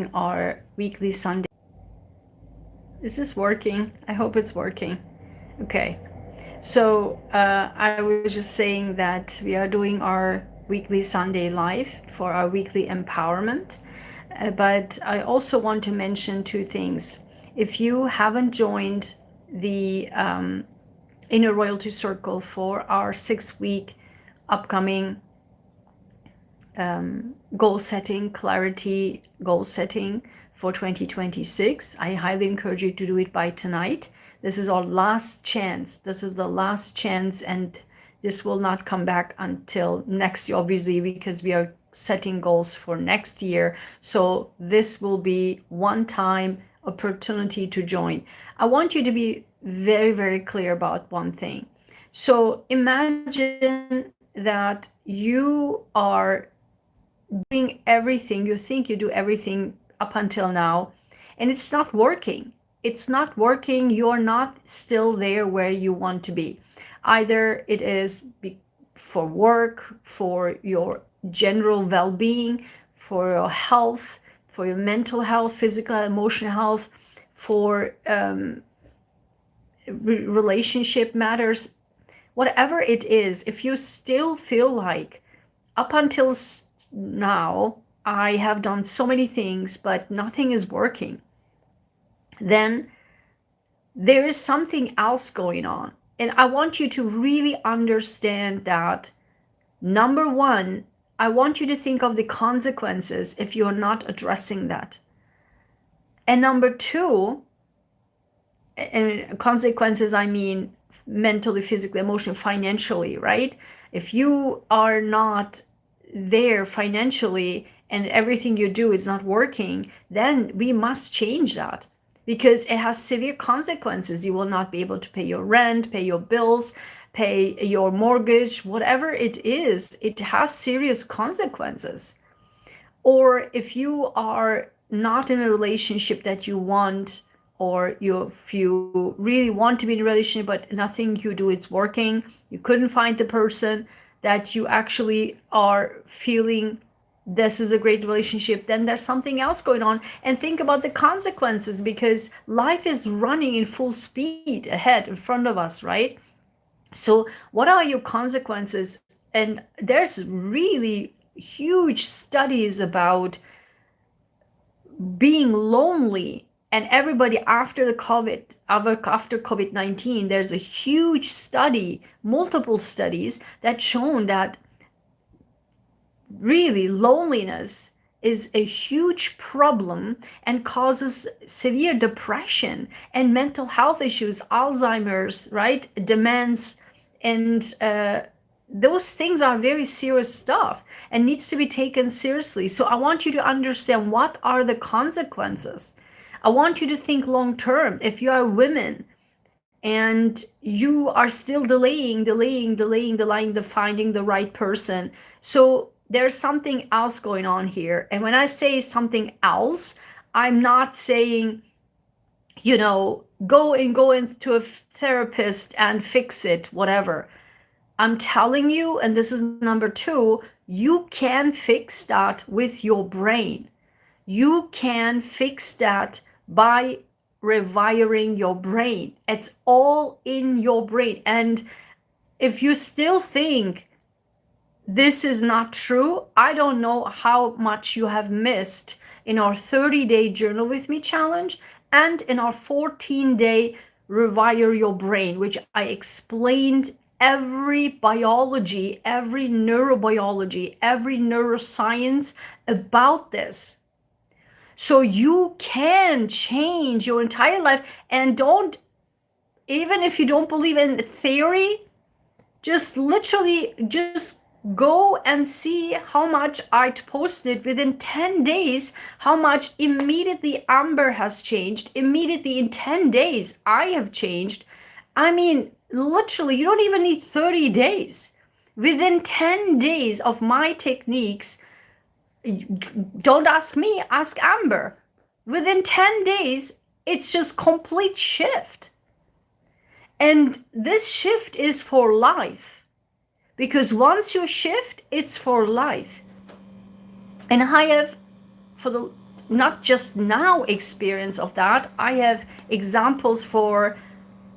doing our weekly Sunday. Is this working? I hope it's working. Okay. So I was just saying that we are doing our weekly Sunday live for our weekly empowerment. But I also want to mention two things. If you haven't joined the Inner Royalty Circle for our 6-week upcoming goal setting, clarity goal setting for 2026, I highly encourage you to do it by tonight. This is our last chance. This is the last chance, and this will not come back until next year, obviously, because we are setting goals for next year. So this will be one-time opportunity to join. I want you to be very, very clear about one thing. So imagine that you are doing everything, you think you do everything up until now, and it's not working. It's not working. You're not still there where you want to be. Either it is for work, for your general well-being, for your health, for your mental health, physical, emotional health, for relationship matters, whatever it is. If you still feel like up until now I have done so many things but nothing is working, then there is something else going on. And I want you to really understand that, number one, I want you to think of the consequences if you're not addressing that. And number two, and consequences, I mean mentally, physically, emotionally, financially, right? If you are not there financially and everything you do is not working, then we must change that, because it has severe consequences. You will not be able to pay your rent, pay your bills, pay your mortgage, whatever it is. It has serious consequences. Or if you are not in a relationship that you want, or if you really want to be in a relationship but nothing you do it's working, you couldn't find the person that you actually are feeling this is a great relationship, then there's something else going on. And think about the consequences, because life is running in full speed ahead in front of us, right? So what are your consequences? And there's really huge studies about being lonely. And everybody after COVID-19, there's a huge study, multiple studies that shown that really loneliness is a huge problem and causes severe depression and mental health issues, Alzheimer's, right? Dementia, and those things are very serious stuff and needs to be taken seriously. So I want you to understand what are the consequences. I want you to think long term. If you are women and you are still delaying the finding the right person, so there's something else going on here. And when I say something else, I'm not saying, go into a therapist and fix it, whatever. I'm telling you, and this is number two, you can fix that with your brain. You can fix that by rewiring your brain. It's all in your brain. And if you still think this is not true, I don't know how much you have missed in our 30-day Journal With Me challenge and in our 14-day Rewire Your Brain, which I explained every biology, every neurobiology, every neuroscience about this. So you can change your entire life. And even if you don't believe in theory, just go and see how much I posted within 10 days, how much immediately Amber has changed. Immediately in 10 days, I have changed. I mean, literally, you don't even need 30 days. Within 10 days of my techniques, don't ask me, ask Amber. Within 10 days, it's just complete shift. And this shift is for life. Because once you shift, it's for life. And I have, for the not just now experience of that. I have examples for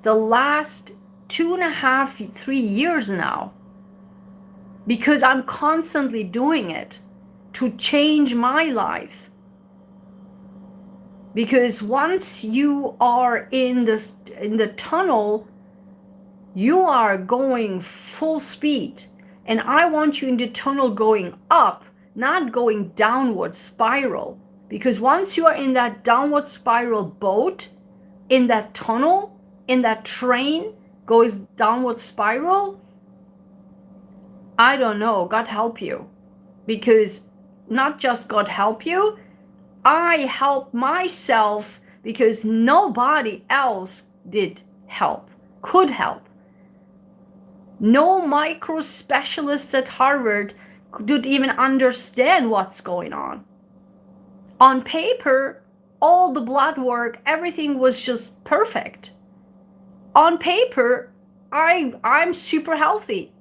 the last 2.5, 3 years now, because I'm constantly doing it to change my life. Because once you are in the tunnel, you are going full speed, and I want you in the tunnel going up, not going downward spiral. Because once you are in that downward spiral boat, in that tunnel, in that train goes downward spiral, I don't know, God help you. Because not just God help you, I help myself, because nobody else could help. No micro specialists at Harvard could even understand what's going on. On paper, all the blood work, everything was just perfect. On paper, I'm super healthy,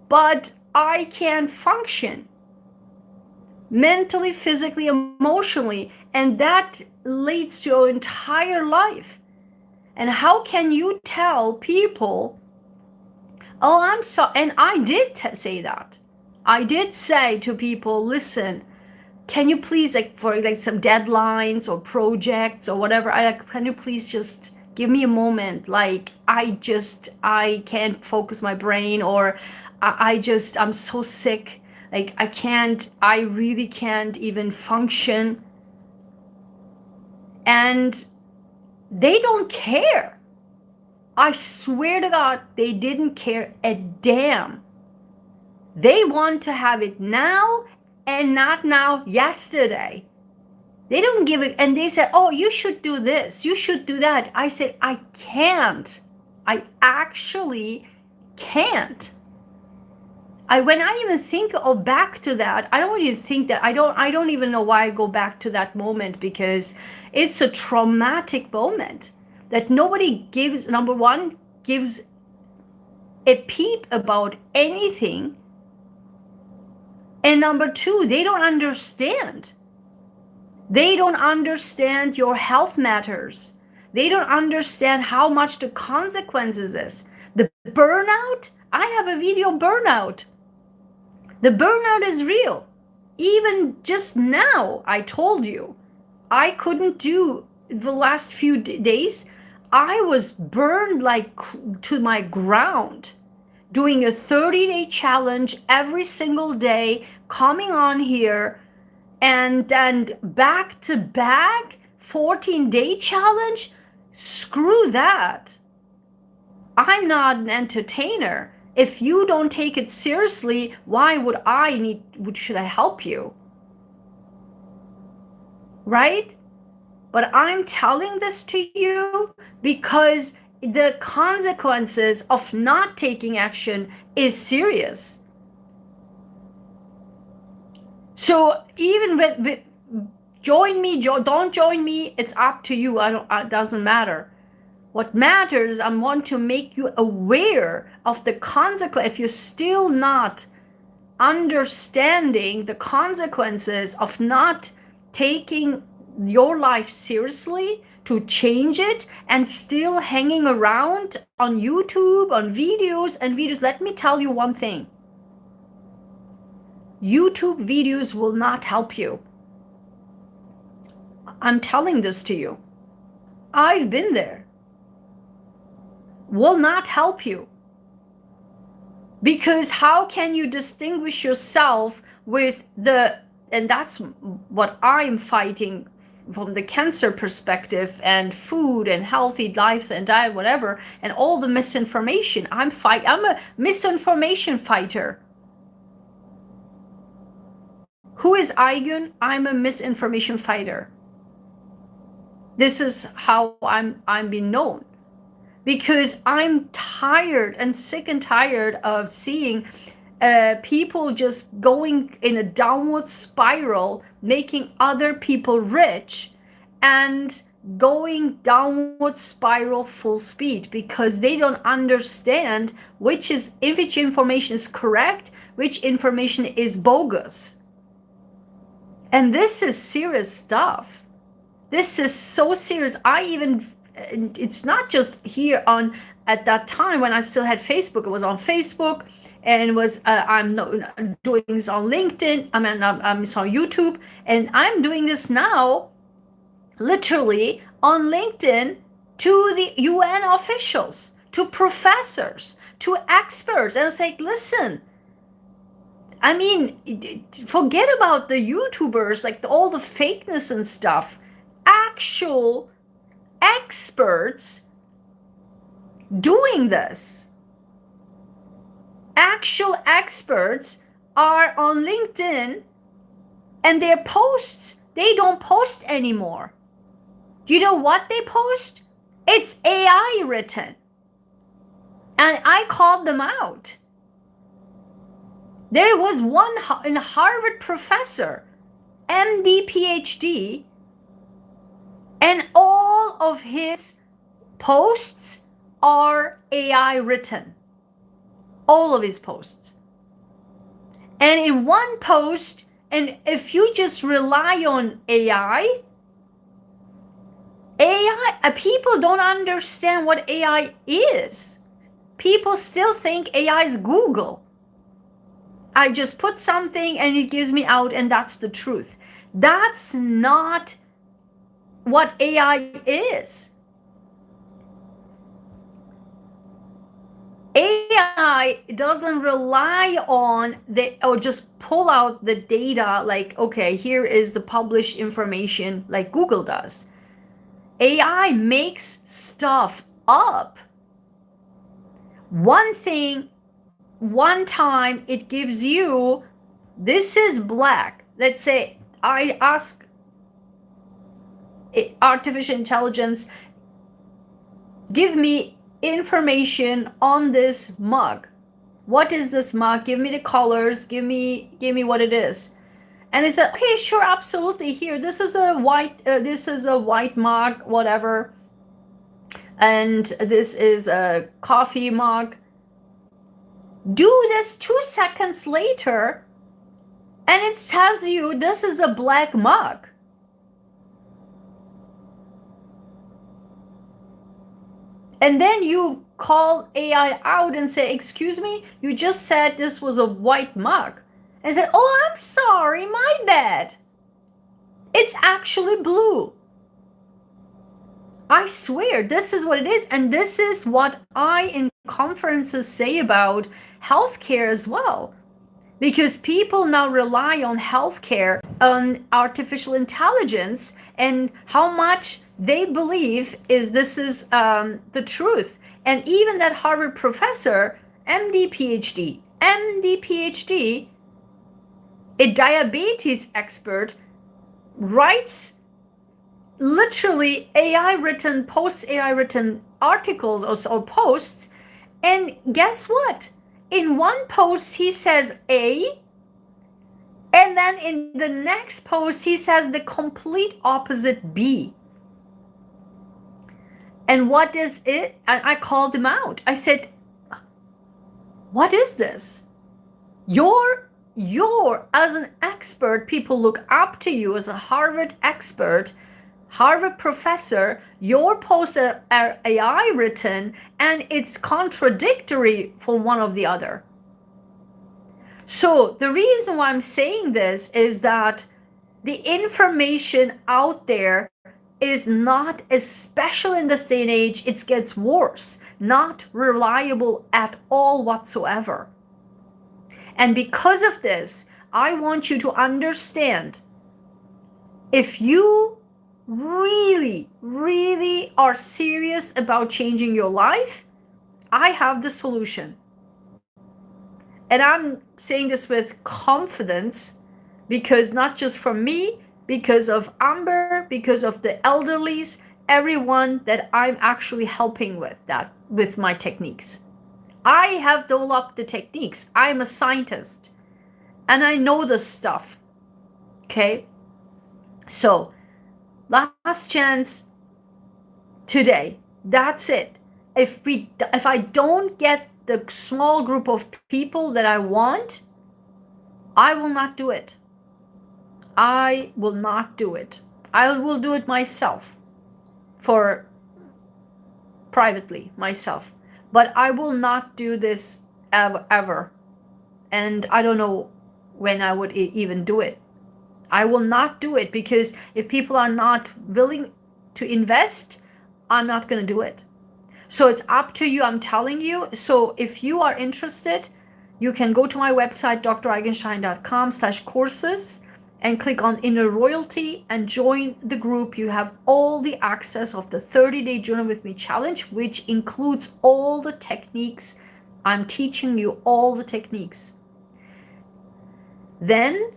but I can't function mentally, physically, emotionally, and that leads to your entire life. And how can you tell people, oh, I'm sorry? And I did say that. I did say to people, listen, can you please, like, for like some deadlines or projects or whatever, can you please just give me a moment? Like, I can't focus my brain, or I'm so sick. Like, I really can't even function. And they don't care. I swear to God, they didn't care a damn. They want to have it now, and not now, yesterday. They don't give it. And they said, oh, you should do this, you should do that. I said, I can't. I actually can't. When I even think of back to that, I don't even think that, I don't even know why I go back to that moment, because it's a traumatic moment that nobody gives, number one, gives a peep about anything. And number two, they don't understand. They don't understand your health matters. They don't understand how much the consequences is. The burnout, I have a video burnout. The burnout is real. Even just now, I told you, I couldn't do the last few days. I was burned like to my ground, doing a 30-day challenge every single day, coming on here, and then back to back 14-day challenge. Screw that. I'm not an entertainer. If you don't take it seriously, why should I help you? Right? But I'm telling this to you because the consequences of not taking action is serious. So even with join me, don't join me, it's up to you. It doesn't matter. What matters, I want to make you aware of the consequence. If you're still not understanding the consequences of not taking your life seriously to change it, and still hanging around on YouTube, on videos, let me tell you one thing. YouTube videos will not help you. I'm telling this to you. I've been there. Will not help you. Because how can you distinguish yourself with and that's what I'm fighting from the cancer perspective, and food and healthy lives and diet, whatever, and all the misinformation. I'm a misinformation fighter. Who is Ayguen? I'm a misinformation fighter. This is how I'm being known. Because I'm tired and sick and tired of seeing people just going in a downward spiral, making other people rich, and going downward spiral full speed, because they don't understand which information is correct, which information is bogus. And this is serious stuff. This is so serious. It's not just here on, at that time when I still had Facebook, it was on Facebook, and it was, I'm doing this on LinkedIn, it's on YouTube, and I'm doing this now, literally, on LinkedIn, to the UN officials, to professors, to experts, and it's like, listen, I mean, forget about the YouTubers, like all the fakeness and stuff. Actual experts doing this. Actual experts are on LinkedIn, and their posts, they don't post anymore. Do you know what they post? It's AI written. And I called them out. There was one Harvard professor, MD, PhD, and all of his posts are AI written. All of his posts. And in one post, and if you just rely on AI, people don't understand what AI is. People still think AI is Google. I just put something and it gives me out, and that's the truth. That's not what AI is. AI doesn't rely on or just pull out the data like, okay, here is the published information like Google does. AI makes stuff up. One thing, one time, it gives you, this is black. Let's say I ask artificial intelligence, give me information on this mug. What is this mug? Give me the colors. Give me what it is. And it said, okay, sure, absolutely. Here, this is a white mug, whatever. And this is a coffee mug. Do this 2 seconds later, and it tells you this is a black mug. And then you call AI out and say, excuse me, you just said this was a white mug. And said, oh, I'm sorry, my bad. It's actually blue. I swear, this is what it is. And this is what I in conferences say about healthcare as well. Because people now rely on healthcare, on artificial intelligence, and how much they believe this is the truth. And even that Harvard professor, MD, PhD, a diabetes expert, writes literally AI written articles or posts, and guess what? In one post he says A, and then in the next post he says the complete opposite B. And what is it? And I called him out. I said, what is this? You're as an expert, people look up to you as a Harvard expert, Harvard professor, your posts are AI written, and it's contradictory from one of the other. So the reason why I'm saying this is that the information out there is not, especially in this day and age, it gets worse, not reliable at all whatsoever. And because of this, I want you to understand, if you really, really are serious about changing your life, I have the solution. And I'm saying this with confidence, because not just from me, because of Amber, because of the elderlies, everyone that I'm actually helping with my techniques. I have developed the techniques. I'm a scientist and I know this stuff. Okay? So, last chance today. That's it. If I don't get the small group of people that I want, I will not do it. I will not do it. I will do it myself, for privately myself, but I will not do this ever. And I don't know when I would even do it. I will not do it, because if people are not willing to invest, I'm not going to do it. So it's up to you, I'm telling you. So if you are interested, you can go to my website, draigenshine.com/courses, and click on Inner Royalty and join the group. You have all the access of the 30-day Journal with Me challenge, which includes all the techniques. I'm teaching you all the techniques. Then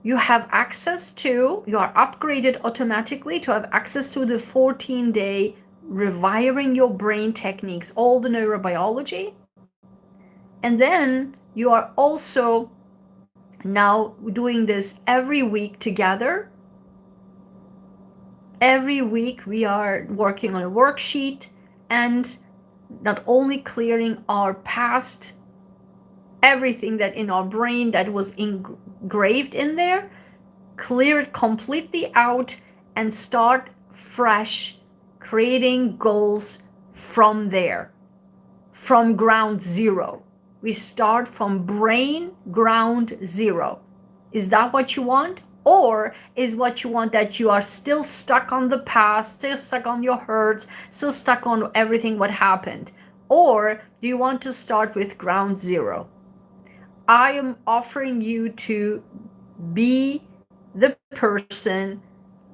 you have access to, you are upgraded automatically to have access to the 14-day Rewiring Your Brain techniques, all the neurobiology. And then you are also now doing this every week together. Every week we are working on a worksheet and not only clearing our past, everything that in our brain that was engraved in there, clear it completely out and start fresh, creating goals from there, from ground zero. We start from brain ground zero. Is that what you want? Or is what you want that you are still stuck on the past, still stuck on your hurts, still stuck on everything what happened? Or do you want to start with ground zero? I am offering you to be the person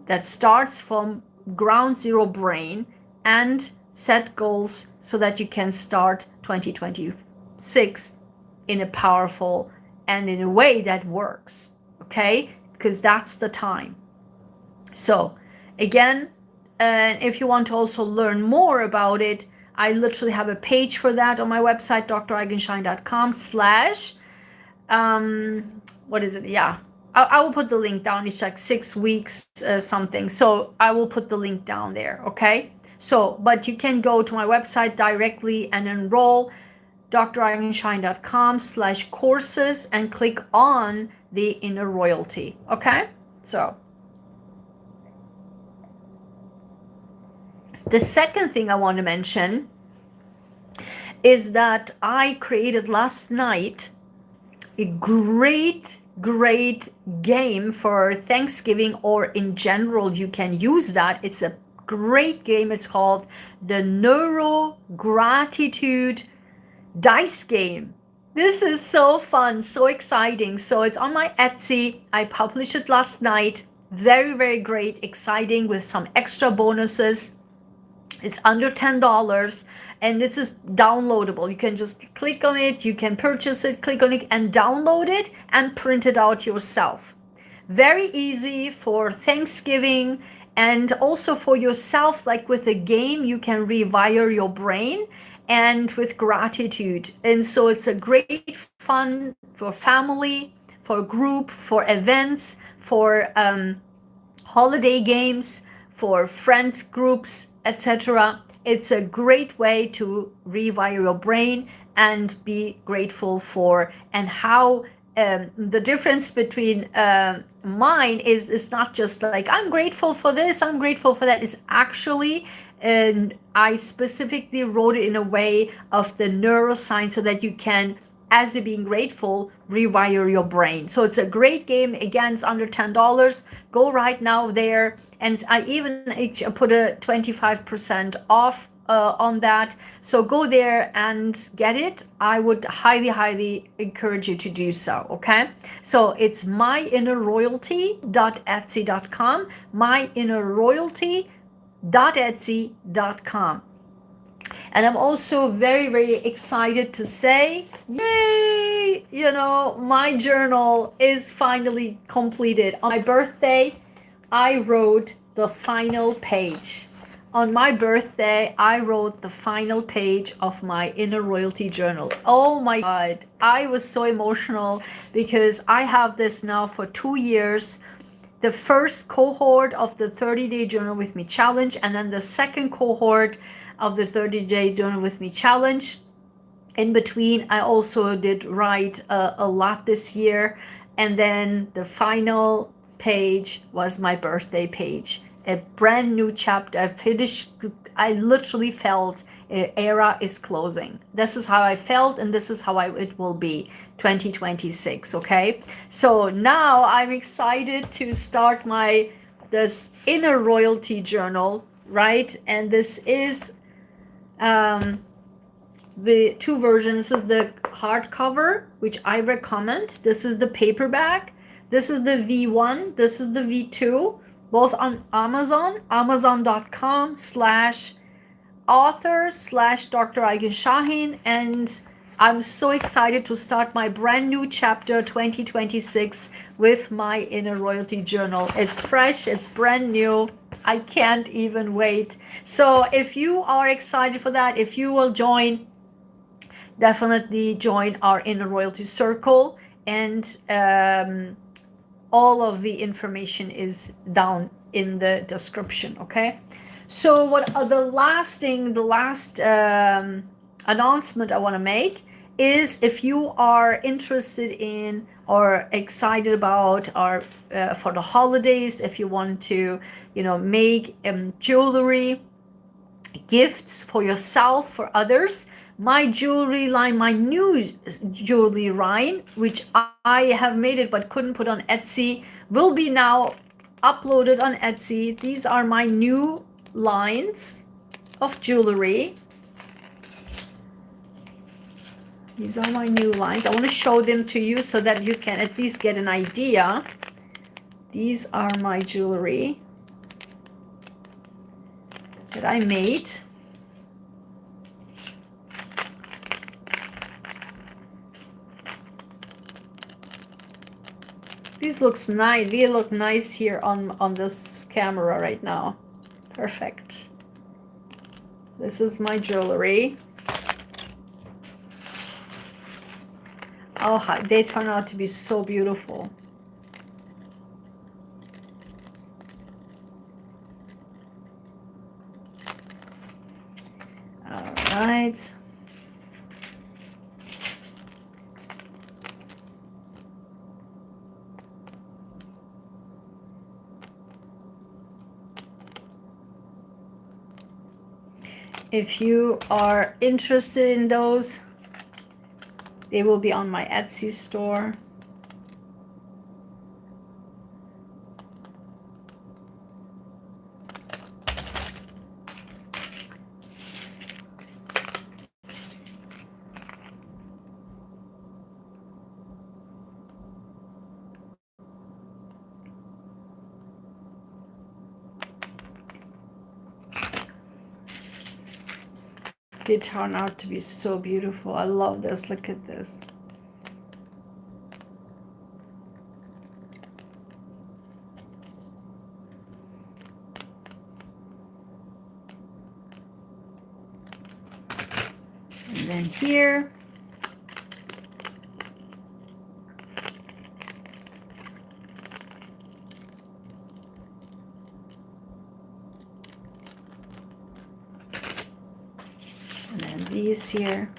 that starts from ground zero brain and set goals so that you can start 2026 in a powerful and in a way that works, okay? Because that's the time. So again, if you want to also learn more about it, I literally have a page for that on my website, draigenshine.com/ what is it? Yeah, I will put the link down. It's like 6 weeks something. So I will put the link down there. Okay. So, but you can go to my website directly and enroll, draigenshine.com/courses, and click on the Inner Royalty. Okay. So the second thing I want to mention is that I created last night a great game for Thanksgiving, or in general you can use that. It's a great game. It's called the Neuro Gratitude Dice Game. This is so fun, so exciting. So it's on my Etsy. I published it last night. Very great, exciting, with some extra bonuses. It's under $10, and this is downloadable. You can just click on it, you can purchase it, click on it and download it and print it out yourself. Very easy for Thanksgiving, and also for yourself, like with a game, you can rewire your brain and with gratitude. And so it's a great fun for family, for group, for events, for holiday games, for friends groups, etc. It's a great way to rewire your brain and be grateful for. And how the difference between mine is not just like I'm grateful for this, I'm grateful for that. It's actually, and I specifically wrote it in a way of the neuroscience so that you can, as you're being grateful, rewire your brain. So it's a great game. Again, it's under $10. Go right now there. And I even put a 25% off on that. So go there and get it. I would highly encourage you to do so, okay? So it's myinnerroyalty.etsy.com, myinnerroyalty.etsy.com. And I'm also very excited to say, yay! You know, my journal is finally completed. On my birthday, I wrote the final page. On my birthday, I wrote the final page of my Inner Royalty journal. Oh my God, I was so emotional because I have this now for 2 years. The first cohort of the 30-day Journal with Me challenge, and then the second cohort of the 30-day Journal with Me challenge. In between, I also did write a lot this year. And then the final page was my birthday page. A brand new chapter. I finished. I literally felt an era is closing. This is how I felt, and this is how it will be 2026. Okay, so now I'm excited to start this inner royalty journal, right? And this is the two versions. This is the hardcover, which I recommend. This is the paperback. This is the V1. This is the V2. Both on Amazon, amazon.com/author/Dr. Ayguen Sahin. And I'm so excited to start my brand new chapter 2026 with my inner royalty journal. It's fresh, it's brand new. I can't even wait. So if you are excited for that, if you will join, definitely join our inner royalty circle, and all of the information is down in the description. Okay, so what the last announcement I want to make is, if you are interested in or excited about our for the holidays, if you want to make jewelry gifts for yourself, for others, my jewelry line, my new jewelry line, which I have made it but couldn't put on Etsy, will be now uploaded on Etsy. These are my new lines of jewelry. These are my new lines. I want to show them to you so that you can at least get an idea. These are my jewelry that I made. These looks nice. They look nice here on this camera right now. Perfect. This is my jewelry. Oh, they turn out to be so beautiful. All right. If you are interested in those, they will be on my Etsy store. They turn out to be so beautiful. I love this. Look at this. And then here, and then these here.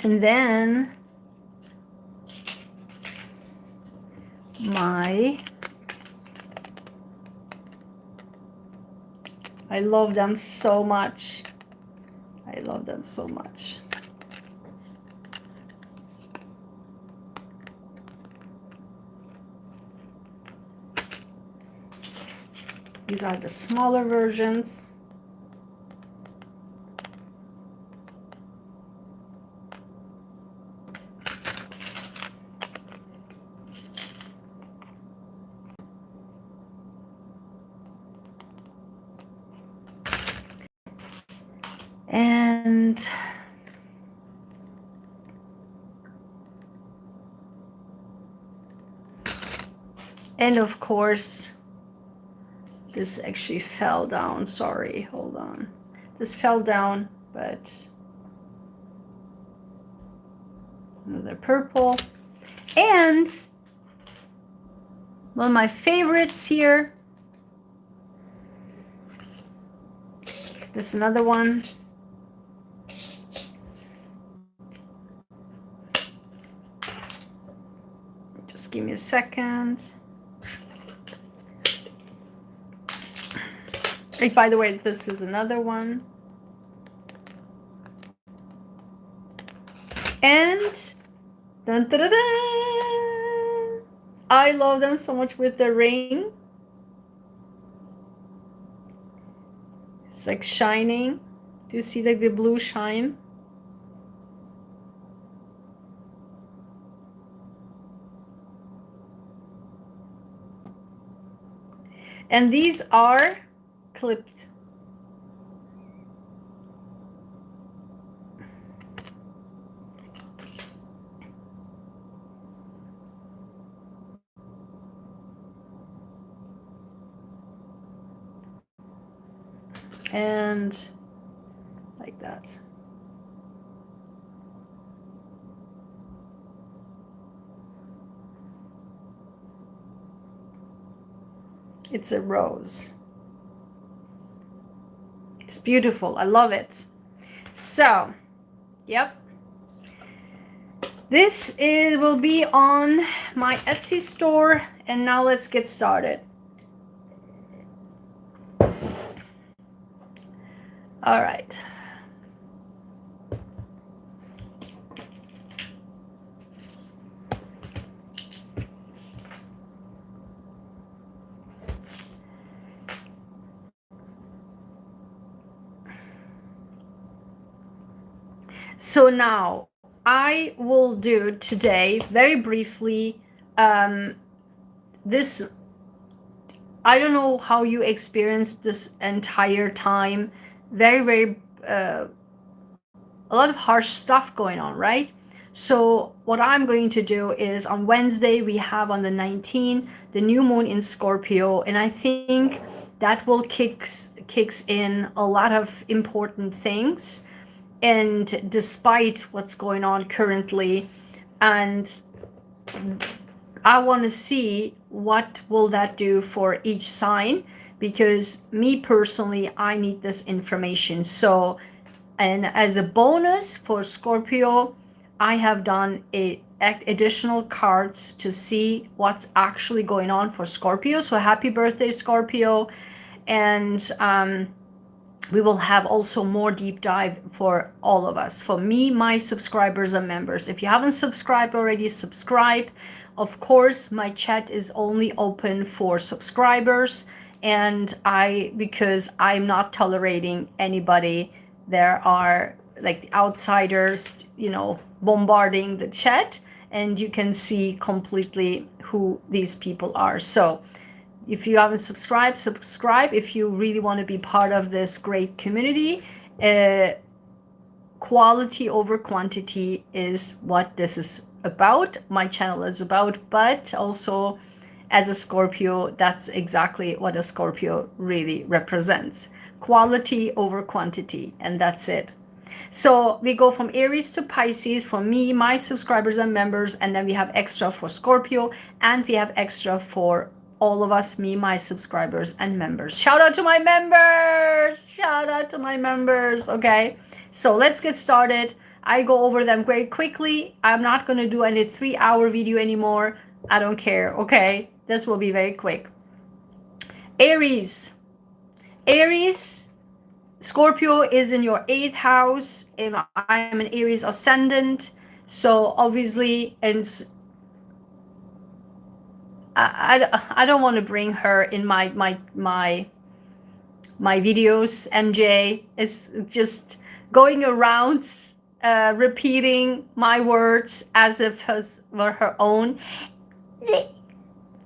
And then I love them so much. I love them so much. These are the smaller versions. And of course, this actually fell down. Sorry, hold on. This fell down, but another purple. And One of my favorites here. This is another one. Just give me a second. Like, by the way, this is another one. And dun, dun, dun, dun, I love them so much with the ring. It's like shining. Do you see like the blue shine? And these are clipped. And like that. It's a rose. It's beautiful. I love it. So, yep. This will be on my Etsy store. And now let's get started. All right. So now I will do today very briefly this. I don't know how you experienced this entire time. Very a lot of harsh stuff going on, right? So what I'm going to do is on Wednesday we have on the 19th the new moon in Scorpio, and I think that will kicks in a lot of important things, and despite what's going on currently, and I want to see what will that do for each sign, because me personally, I need this information. So, and as a bonus for Scorpio, I have done additional cards to see what's actually going on for Scorpio. So happy birthday, Scorpio. And we will have also more deep dive for all of us, for me, my subscribers and members. If you haven't subscribed already, subscribe. Of course, my chat is only open for subscribers, and because I'm not tolerating anybody, there are like outsiders, bombarding the chat, and you can see completely who these people are. So if you haven't subscribed, subscribe. If you really want to be part of this great community, quality over quantity is what this is about. My channel is about, but also as a Scorpio, that's exactly what a Scorpio really represents. Quality over quantity, and that's it. So we go from Aries to Pisces for me, my subscribers and members, and then we have extra for Scorpio, and we have extra for all of us, me, my subscribers and members. Shout out to my members! Shout out to my members, okay? So let's get started. I go over them very quickly. I'm not going to do any 3-hour video anymore. I don't care, okay? This will be very quick. Aries. Aries, Scorpio is in your 8th house. I am an Aries ascendant. So obviously, and I don't want to bring her in my videos. MJ is just going around repeating my words as if were her own.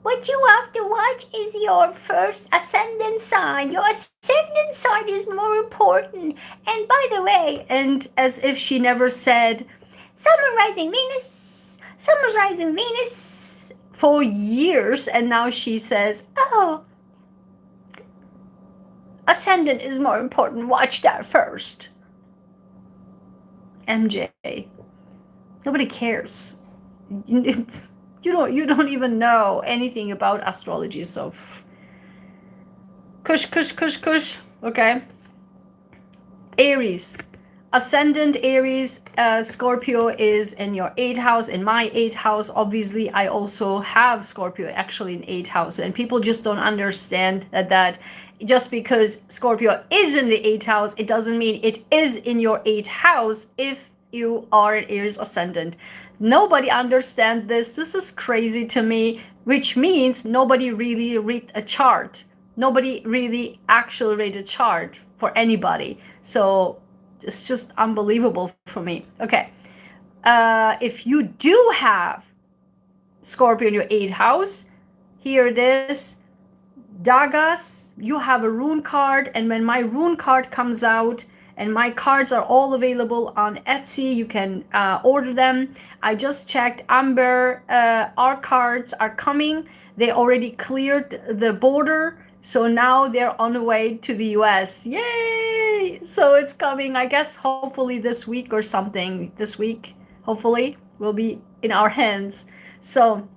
What you have to watch is your first ascendant sign. Your ascendant sign is more important. And by the way, and as if she never said, Sun rising Venus, Sun rising Venus for years, and now she says, oh, ascendant is more important. Watch that first. MJ, nobody cares. you don't even know anything about astrology, so kush kush kush kush. Okay. Aries, ascendant Aries. Scorpio is in your 8th house, in my 8th house. Obviously I also have Scorpio actually in 8th house, and people just don't understand that just because Scorpio is in the 8th house, it doesn't mean it is in your 8th house if you are an Aries ascendant. Nobody understands this. This is crazy to me, which means nobody really read a chart. Nobody really actually read a chart for anybody. So it's just unbelievable for me. Okay. If you do have Scorpio in your 8th house, here it is. Dagas, you have a rune card, and when my rune card comes out, and my cards are all available on Etsy, you can order them. I just checked, Amber, our cards are coming. They already cleared the border, so now they're on the way to the US. Yay! So it's coming, I guess, hopefully this week or something. This week, hopefully, will be in our hands. So,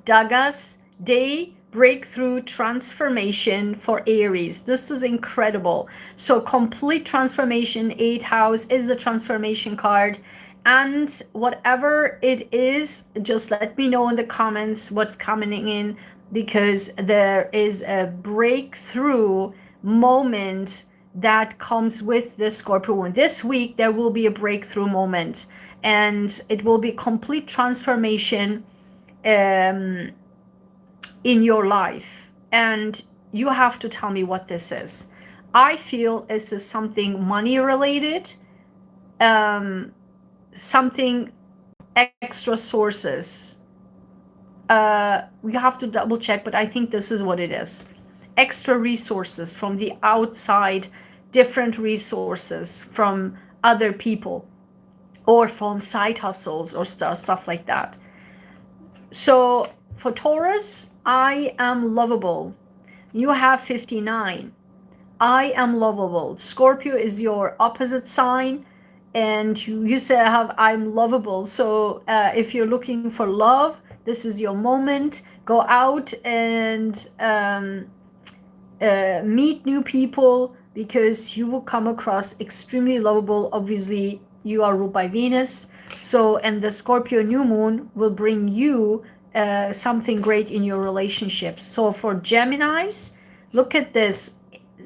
Dagas Day Breakthrough Transformation for Aries. This is incredible. So complete transformation, 8th house is the transformation card. And whatever it is, just let me know in the comments what's coming in, because there is a breakthrough moment that comes with the Scorpio one. This week there will be a breakthrough moment, and it will be complete transformation in your life, and you have to tell me what this is. I feel this is something money related, something extra sources. We have to double check, but I think this is what it is. Extra resources from the outside, different resources from other people, or from side hustles or stuff like that. So for Taurus, I am lovable. You have 59. I am lovable. Scorpio is your opposite sign, and you say have I'm lovable. So if you're looking for love, this is your moment. Go out and meet new people, because you will come across extremely lovable. Obviously, you are ruled by Venus. So, and the Scorpio new moon will bring you something great in your relationships. So for Geminis, look at this.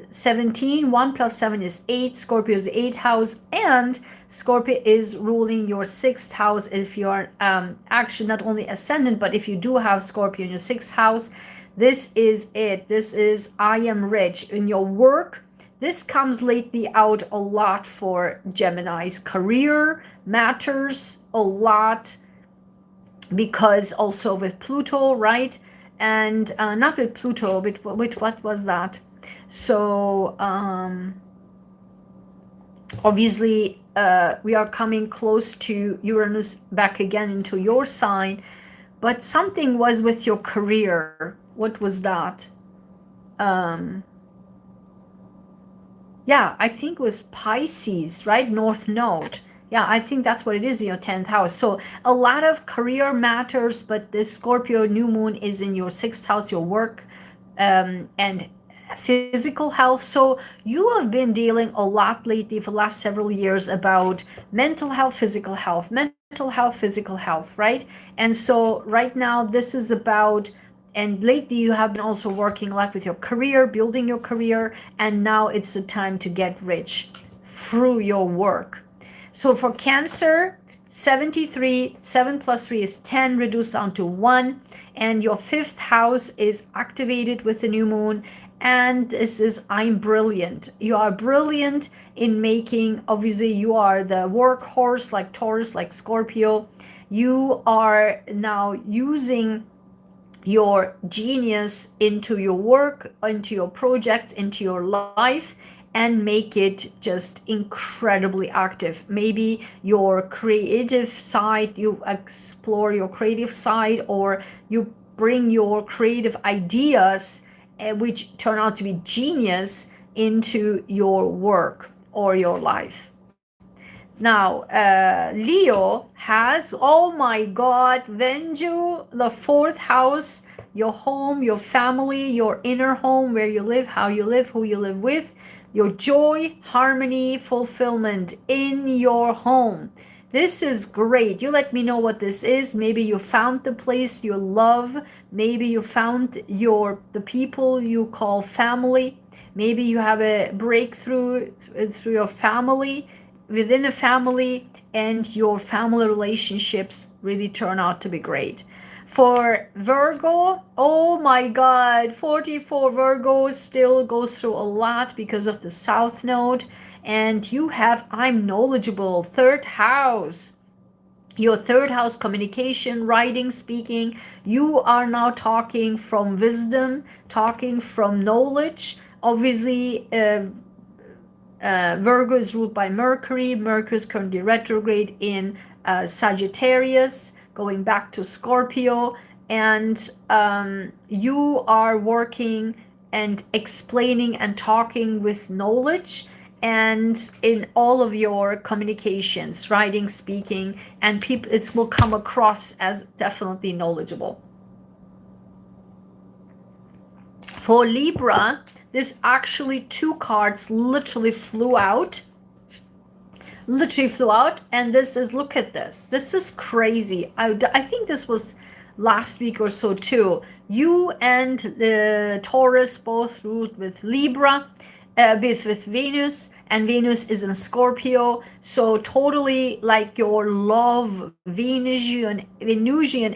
17, 1 plus 7 is 8. Scorpio is 8th house, and Scorpio is ruling your 6th house. If you are actually not only ascendant, but if you do have Scorpio in your 6th house, this is it. This is I am rich. In your work, this comes lately out a lot for Geminis. Career matters a lot, because also with Pluto, right? And not with Pluto, but with what was that? So obviously we are coming close to Uranus back again into your sign, but something was with your career. What was that? Yeah, I think it was Pisces, right? North Node. Yeah, I think that's what it is in your 10th house. So a lot of career matters, but this Scorpio new moon is in your 6th house, your work and physical health. So you have been dealing a lot lately for the last several years about mental health, physical health, physical health, right? And so right now this is about, and lately you have been also working a lot with your career, building your career, and now it's the time to get rich through your work. So for Cancer, 73, 7 plus 3 is 10, reduced down to 1, and your 5th house is activated with the new moon, and this is I'm brilliant. You are brilliant in making, obviously you are the workhorse like Taurus, like Scorpio. You are now using your genius into your work, into your projects, into your life, and make it just incredibly active. Maybe your creative side, you explore your creative side, or you bring your creative ideas, which turn out to be genius, into your work or your life. Now, Leo has, oh my God, Venju, the fourth house, your home, your family, your inner home, where you live, how you live, who you live with, your joy, harmony, fulfillment in your home. This is great. You let me know what this is. Maybe you found the place you love. Maybe you found the people you call family. Maybe you have a breakthrough through your family, within a family, and your family relationships really turn out to be great. For Virgo, oh my God, 44 Virgo still goes through a lot because of the South Node. And you have, I'm knowledgeable, third house. Your third house, communication, writing, speaking. You are now talking from wisdom, talking from knowledge. Obviously, Virgo is ruled by Mercury. Mercury is currently retrograde in Sagittarius, going back to Scorpio. And you are working and explaining and talking with knowledge, and in all of your communications, writing, speaking, and people, it will come across as definitely knowledgeable. For Libra, this actually two cards literally flew out. And this is, look at this. This is crazy. I think this was last week or so too. You and the Taurus both ruled with Libra, with Venus, and Venus is in Scorpio. So totally like your love Venusian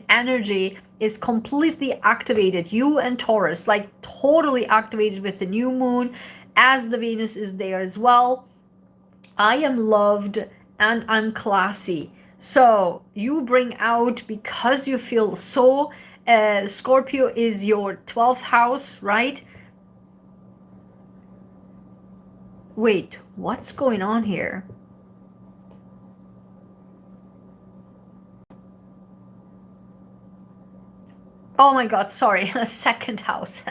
energy is completely activated. You and Taurus, like totally activated with the new moon, as the Venus is there as well. I am loved and I'm classy. So you bring out, because you feel so, Scorpio is your 12th house, right? Wait, what's going on here? Oh my God, sorry, second house.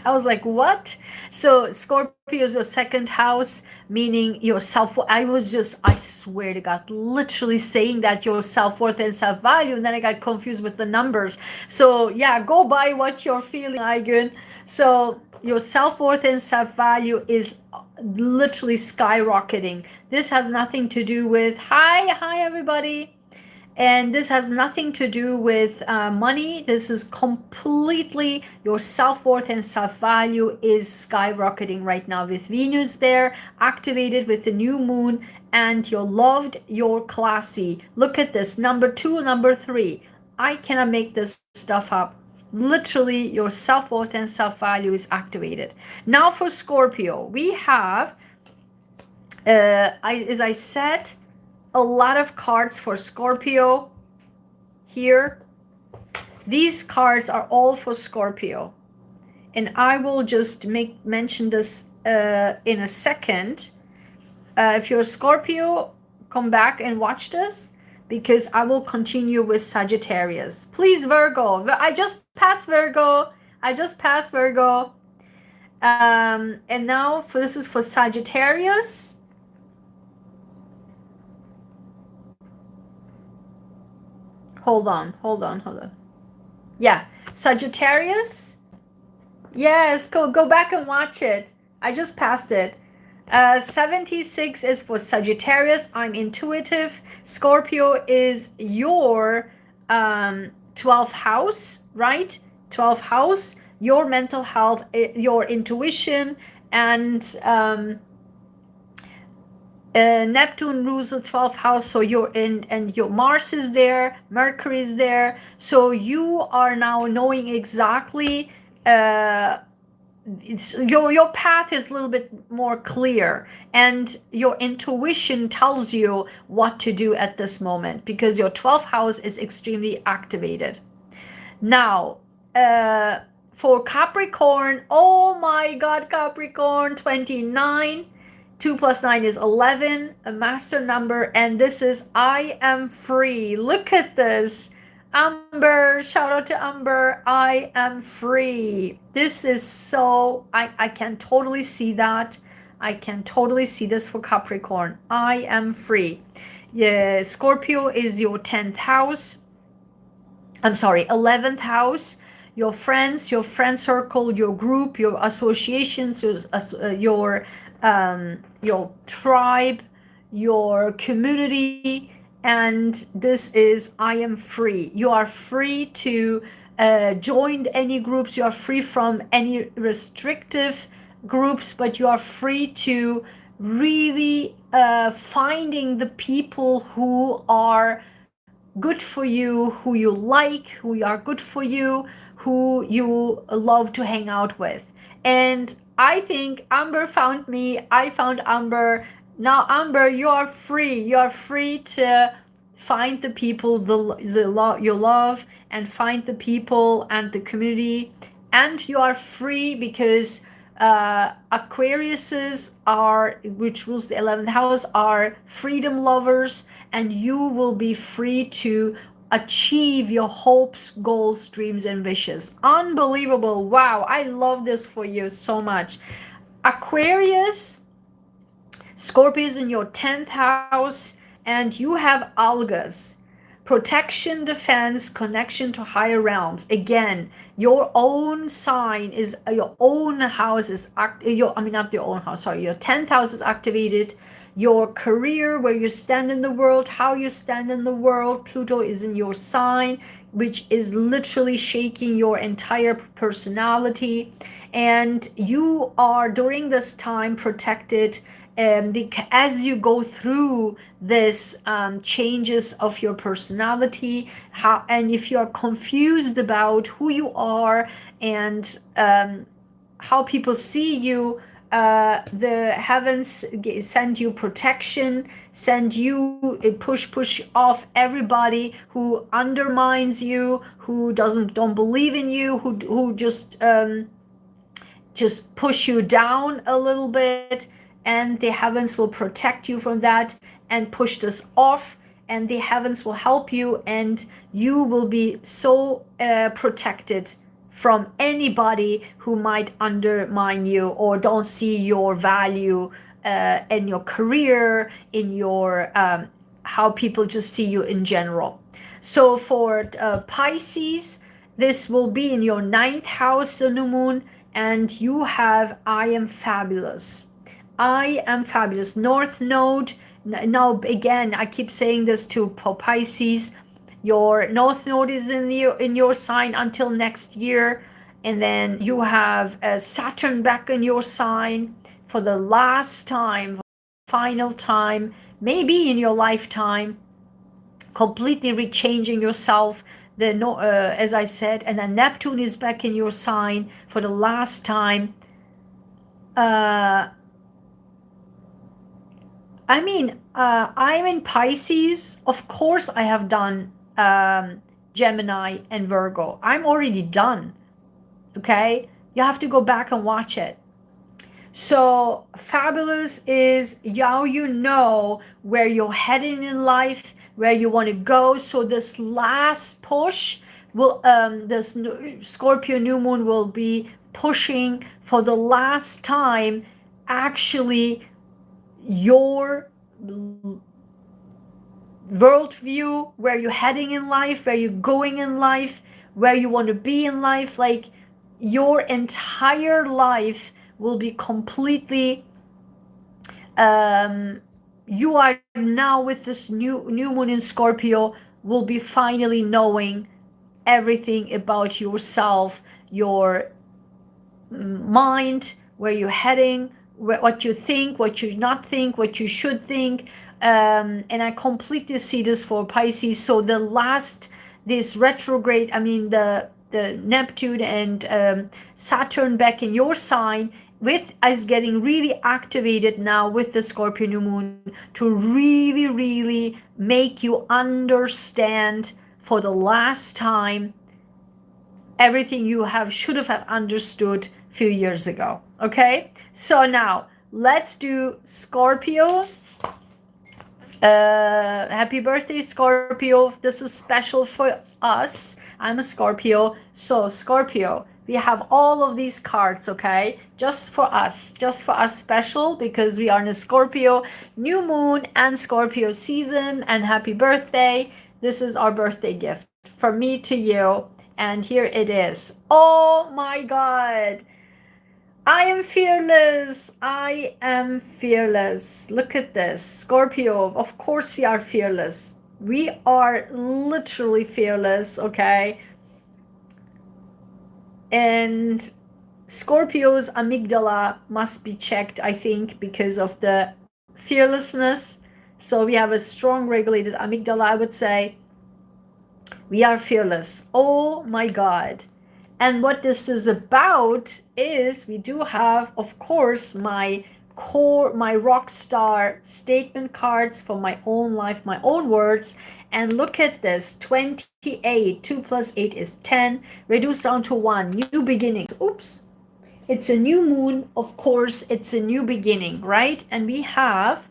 I was like, what? So Scorpio is your second house, meaning your self-worth. I swear to God, literally saying that your self-worth and self-value, and then I got confused with the numbers. So yeah, go by what you're feeling, Ayguen. So your self-worth and self-value is literally skyrocketing. This has nothing to do with, hi everybody. And this has nothing to do with money. This is completely your self-worth and self-value is skyrocketing right now with Venus there, activated with the new moon, and you're loved, you're classy. Look at this, number 2, number 3. I cannot make this stuff up. Literally, your self-worth and self-value is activated. Now for Scorpio, we have, as I said, a lot of cards for Scorpio here. These cards are all for Scorpio. And I will just mention this in a second. If you're Scorpio, come back and watch this, because I will continue with Sagittarius. Please, Virgo. I just passed Virgo. And now this is for Sagittarius. Hold on. Yeah, Sagittarius. Yes, go back and watch it. I just passed it. 76 is for Sagittarius. I'm intuitive. Scorpio is your 12th house, right? 12th house, your mental health, your intuition, and Neptune rules the 12th house, so you're in, and your Mars is there, Mercury is there, so you are now knowing exactly your path is a little bit more clear, and your intuition tells you what to do at this moment, because your 12th house is extremely activated. Now, for Capricorn, oh my God, Capricorn, 29. 2 plus 9 is 11, a master number, and this is I am free. Look at this. Amber, shout out to Amber. I am free. This is so, I can totally see that. I can totally see this for Capricorn. I am free. Yeah, Scorpio is your 10th house. I'm sorry, 11th house. Your friends, your friend circle, your group, your associations, your tribe, your community, and this is I am free. You are free to join any groups. You are free from any restrictive groups, but you are free to really finding the people who are good for you, who you like, who are good for you, who you love to hang out with. And I think Amber found me. I found Amber. Now, Amber, you are free. You are free to find the people you love, and find the people and the community. And you are free because Aquariuses are, which rules the 11th house, are freedom lovers, and you will be free to achieve your hopes, goals, dreams, and wishes. Unbelievable. Wow, I love this for you so much. Aquarius, Scorpio is in your 10th house, and you have algas. Protection, defense, connection to higher realms. Again, your own sign is your own house is not your own house, sorry, your 10th house is activated. Your career, where you stand in the world, how you stand in the world. Pluto is in your sign, which is literally shaking your entire personality. And you are during this time protected, as you go through this changes of your personality, and if you are confused about who you are and how people see you, the heavens send you protection, send you push off everybody who undermines you, who don't believe in you, who just push you down a little bit, and the heavens will protect you from that and push this off, and the heavens will help you, and you will be so protected from anybody who might undermine you or don't see your value in your career, in your how people just see you in general. So for Pisces, this will be in your 9th house, the new moon, and you have I am fabulous. I am fabulous. North node. Now again, I keep saying this to Pisces. Your North node is in your sign until next year, and then you have Saturn back in your sign for the last time, final time, maybe in your lifetime, completely rechanging yourself. As I said, and then Neptune is back in your sign for the last time. I'm in Pisces. Of course, I have done Gemini and Virgo. I'm already done. Okay? You have to go back and watch it. So, fabulous is how you know where you're heading in life, where you want to go. So, this last push will, this Scorpio new moon will be pushing for the last time, actually, your worldview, where you're heading in life, where you're going in life, where you want to be in life. Like your entire life will be completely you are now with this new moon in Scorpio, will be finally knowing everything about yourself, your mind, where you're heading, what you think, what you not think, what you should think. And I completely see this for Pisces. So the last, this retrograde, the Neptune and Saturn back in your sign, with us getting really activated now with the Scorpio new moon, to really, really make you understand for the last time everything you should have understood a few years ago. Okay, so now let's do Scorpio. Happy birthday, Scorpio. This is special for us. I'm a Scorpio. So Scorpio, We have all of these cards, okay? Just for us special, because we are in a Scorpio new moon and Scorpio season. And happy birthday. This is our birthday gift from me to you. And here it is. Oh my God. I am fearless. I am fearless. Look at this. Scorpio, of course we are fearless. We are literally fearless, okay? And Scorpio's amygdala must be checked, I think, because of the fearlessness. So we have a strong regulated amygdala, I would say. We are fearless. Oh my God. And what this is about is we do have, of course, my rock star statement cards for my own life, my own words. And look at this, 28, 2 plus 8 is 10, reduced down to 1, new beginnings. Oops. It's a new moon, of course, it's a new beginning, right? And we have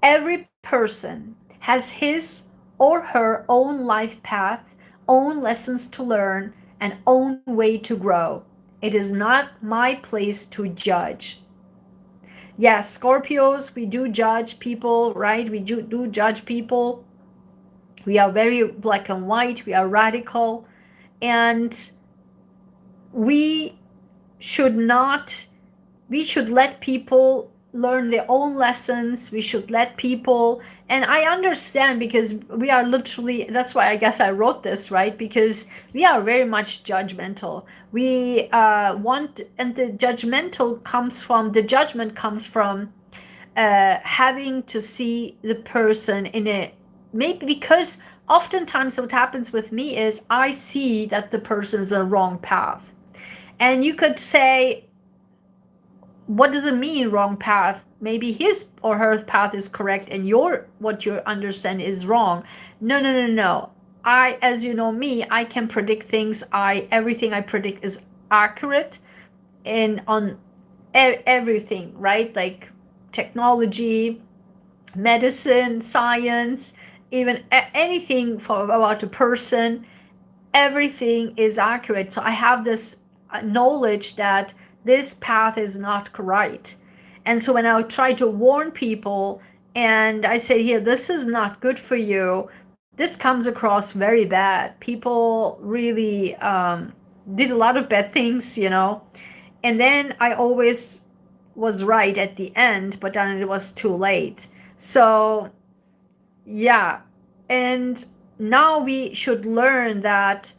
every person has his or her own life path, own lessons to learn, and own way to grow. It is not my place to judge. Yes, Scorpios, we do judge people, right? We do judge people. We are very black and white. We are radical. And we should let people learn their own lessons. We should let people, and I understand, because we are literally, that's why I guess I wrote this, right? Because we are very much judgmental. We and the judgment comes from having to see the person in a, maybe because oftentimes what happens with me is I see that the person is on the wrong path. And you could say, what does it mean wrong path? Maybe his or her path is correct and what you understand is wrong. No. As you know me, I can predict things. Everything I predict is accurate and on everything, right? Like technology, medicine, science, even anything about a person, everything is accurate. So I have this knowledge that this path is not correct. And so when I try to warn people and I say, here, this is not good for you, this comes across very bad. People really did a lot of bad things, and then I always was right at the end, but then it was too late. So yeah, and now we should learn that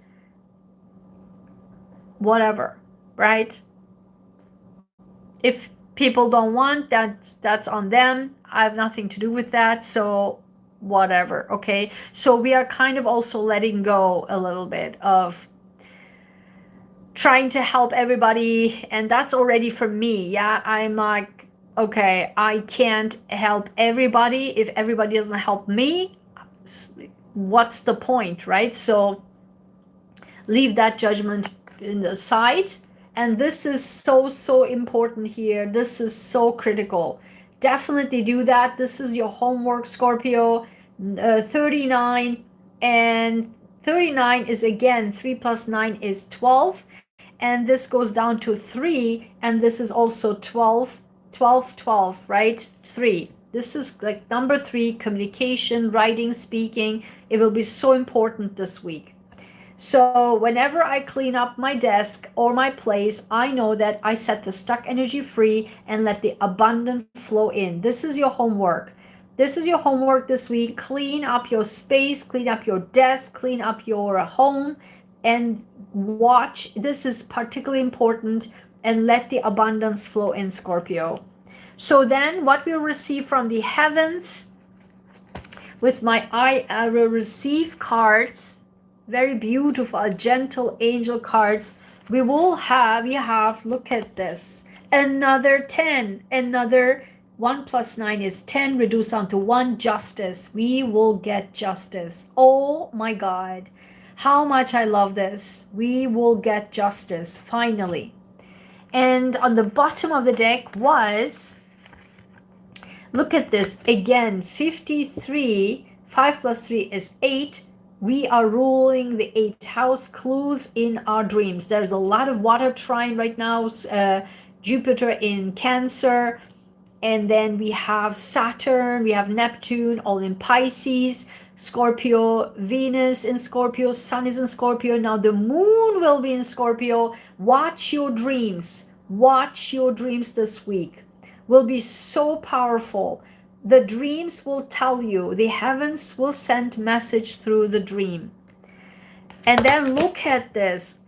whatever, right? If people don't want that, that's on them. I have nothing to do with that. So whatever, okay? So we are kind of also letting go a little bit of trying to help everybody, and that's already for me. Yeah, I'm like, okay, I can't help everybody. If everybody doesn't help me, what's the point, right? So leave that judgment in the side. And this is so important here. This is so critical. Definitely do that. This is your homework, Scorpio. 39, and 39 is again 3 plus 9 is 12, and this goes down to 3, and this is also 12, 12, 12, right? 3. This is like number 3, communication, writing, speaking. It will be so important this week. So whenever I clean up my desk or my place, I know that I set the stuck energy free and let the abundant flow in. This is your homework. This is your homework this week. Clean up your space, clean up your desk, clean up your home, and watch. This is particularly important, and let the abundance flow in, Scorpio. So then what we'll receive from the heavens with my I will receive cards, very beautiful, gentle angel cards. We have, look at this, another 10, another 1 plus 9 is 10, reduced down to 1, justice. We will get justice. Oh my God, how much I love this. We will get justice, finally. And on the bottom of the deck was, look at this, again, 53, 5 plus 3 is 8, we are ruling the 8th house clues in our dreams. There's a lot of water trine right now, Jupiter in Cancer, and then we have Saturn, we have Neptune, all in Pisces, Scorpio, Venus in Scorpio, Sun is in Scorpio. Now the moon will be in Scorpio. Watch your dreams. Watch your dreams this week. Will be so powerful. The dreams will tell you. The heavens will send message through the dream. And then look at this.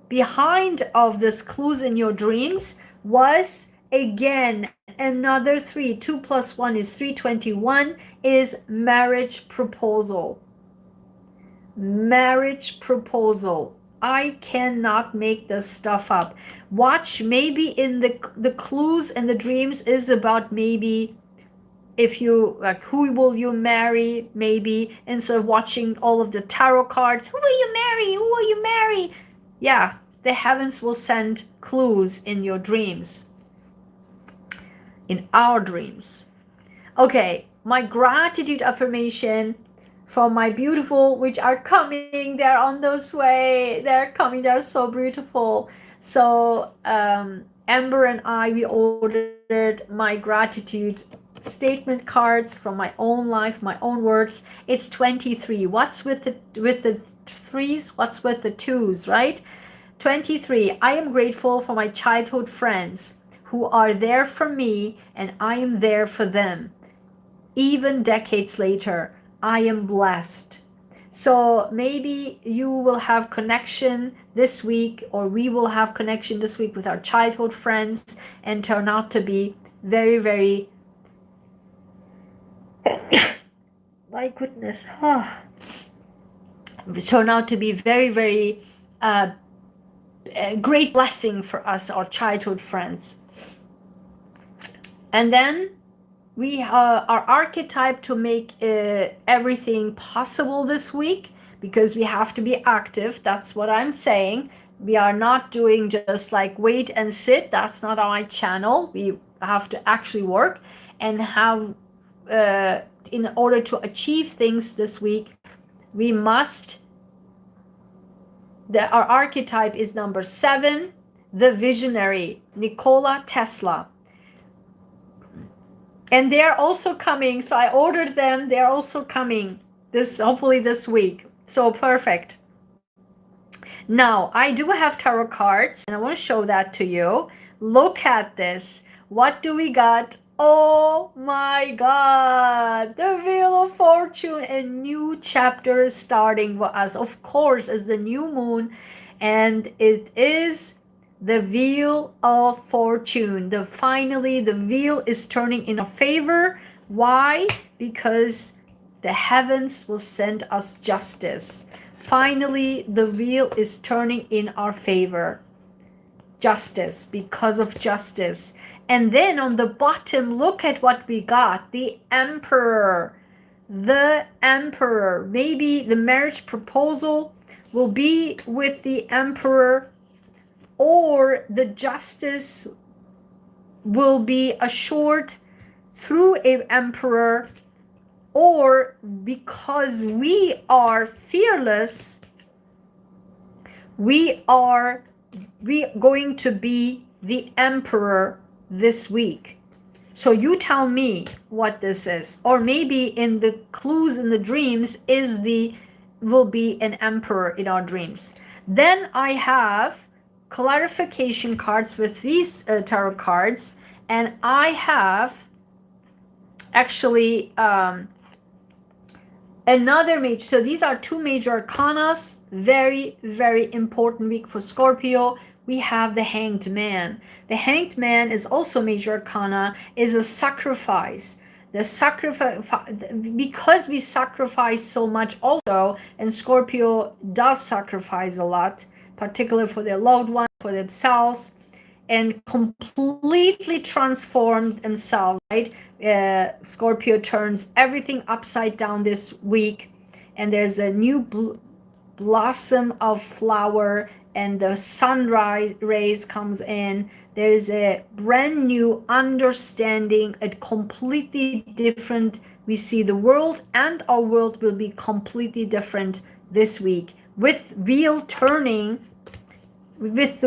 Behind of this clues in your dreams was again another 3. 2 plus 1 is 3. 21 is marriage proposal. Marriage proposal. I cannot make this stuff up. Watch, maybe in the clues and the dreams is about maybe if you like, who will you marry, maybe instead of watching all of the tarot cards, who will you marry, who will you marry. Yeah, the heavens will send clues in your dreams, in our dreams. Okay, my gratitude affirmation for my beautiful, which are coming, they're on those way, they're coming, they're so beautiful. So Amber and I, we ordered my gratitude statement cards from my own life, my own words. It's 23. What's with the threes? What's with the twos, right? 23. I am grateful for my childhood friends who are there for me and I am there for them. Even decades later, I am blessed. So maybe you will have connection this week, or we will have connection this week with our childhood friends and turn out to be very, very my goodness, turn out to be very, very a great blessing for us, our childhood friends. And then we our archetype to make everything possible this week, because we have to be active. That's what I'm saying. We are not doing just like wait and sit. That's not our channel. We have to actually work and have in order to achieve things this week, we must, our archetype is number 7, the visionary, Nikola Tesla. And they're also coming, so I ordered them, they're also coming hopefully this week. So perfect. Now, I do have tarot cards, and I want to show that to you. Look at this. What do we got? Oh my God, the Wheel of Fortune, a new chapter is starting for us. Of course, it's the new moon, and it is the Wheel of Fortune. Finally, the wheel is turning in our favor. Why? Because the heavens will send us justice. Finally, the wheel is turning in our favor. Justice, because of justice. And then on the bottom, look at what we got. The Emperor. The Emperor. Maybe the marriage proposal will be with the Emperor, or the justice will be assured through an Emperor, or because we are fearless, we going to be the Emperor this week. So you tell me what this is. Or maybe in the clues in the dreams will be an Emperor in our dreams. Then I have clarification cards with these tarot cards, and I have actually another major. So these are 2 major arcanas. Very, very important week for Scorpio. We have the Hanged Man. The Hanged Man is also major arcana, is a sacrifice. The sacrifice, because we sacrifice so much also, and Scorpio does sacrifice a lot, particularly for their loved ones, for themselves, and completely transform themselves, right? Scorpio turns everything upside down this week, and there's a new blossom of flower, and the sunrise rays comes in. There's a brand new understanding, a completely different We see the world, and our world will be completely different this week, with the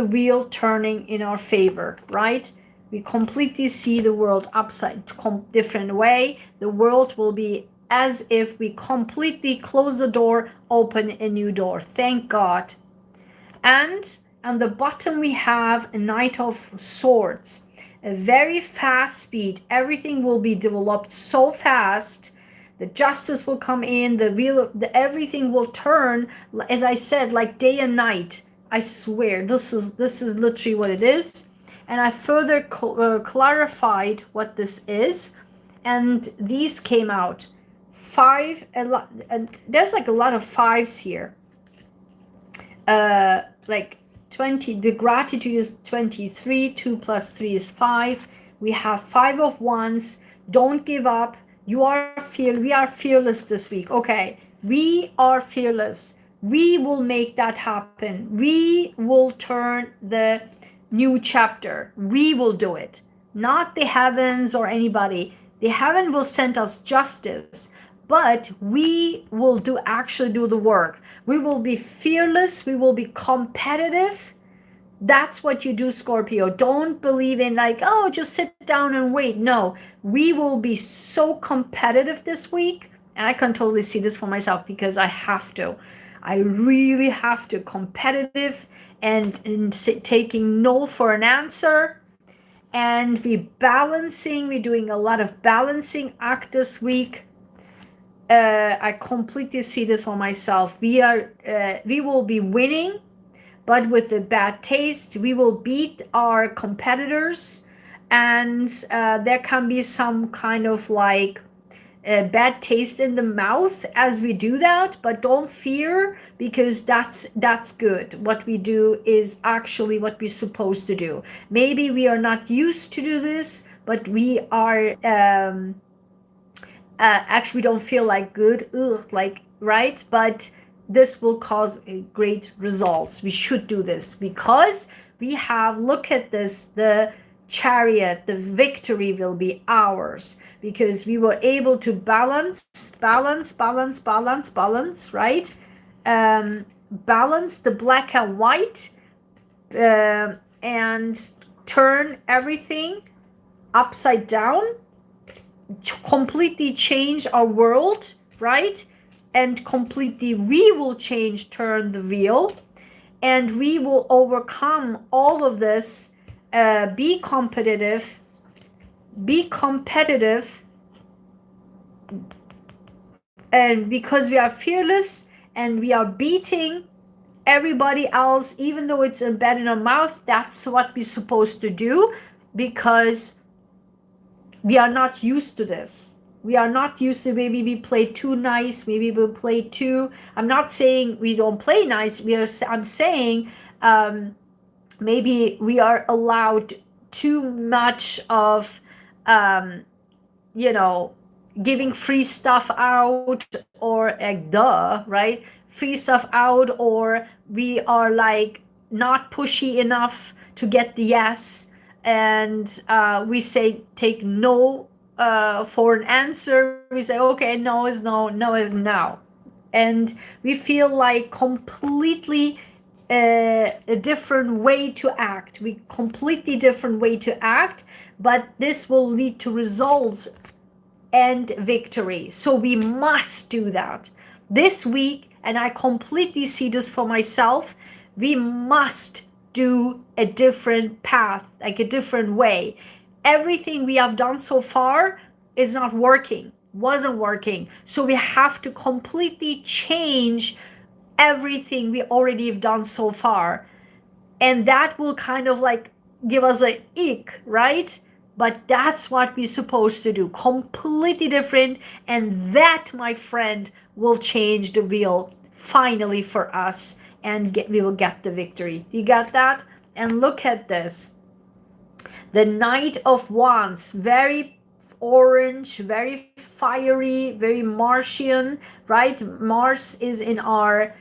wheel turning in our favor, right? We completely see the world upside different way. The world will be as if we completely close the door, open a new door. Thank God. And on the bottom we have a Knight of Swords, a very fast speed. Everything will be developed so fast. The justice will come in, everything will turn, as I said, like day and night. I swear, this is literally what it is. And I further clarified what this is, and these came out. There's like a lot of fives here. Like 20, the gratitude is 23, 2 plus 3 is 5. We have 5 of wands. Don't give up. We are fearless this week. Okay, we are fearless. We will make that happen. We will turn the new chapter. We will do it. Not the heavens or anybody. The heaven will send us justice, but we will actually do the work. We will be fearless. We will be competitive. That's what you do, Scorpio. Don't believe in like, oh, just sit down and wait. No, we will be so competitive this week. And I can totally see this for myself because I have to. I really have to. Competitive and taking no for an answer. And we're doing a lot of balancing act this week. I completely see this for myself. We will be winning, but with a bad taste. We will beat our competitors, and there can be some kind of like a bad taste in the mouth as we do that, but don't fear, because that's good. What we do is actually what we're supposed to do. Maybe we are not used to do this, but we are actually don't feel like good, like, right? But this will cause great results. We should do this because we have, look at this, the chariot, the victory will be ours because we were able to balance, right? Balance the black and white, and turn everything upside down, completely change our world, right? And completely we will turn the wheel, and we will overcome all of this. Be competitive, and because we are fearless and we are beating everybody else, even though it's bad in our mouth, that's what we're supposed to do, because we are not used to this. We are not used to, maybe we play too nice, maybe we play too, I'm not saying we don't play nice, I'm saying maybe we are allowed too much of giving free stuff out, or right, free stuff out, or we are like not pushy enough to get the yes, and we say take no for an answer. We say okay, no is no, no is no, and we feel like completely a different way to act. We completely different way to act, but this will lead to results and victory. So we must do that this week, and I completely see this for myself. We must do a different path, like a different way. Everything we have done so far is not working, wasn't working. So we have to completely change everything we already have done so far. And that will kind of like give us an ick, right? But that's what we're supposed to do. Completely different. And that, my friend, will change the wheel finally for us. And we will get the victory. You got that? And look at this. The Knight of Wands. Very orange, very fiery, very Martian, right? Mars is in our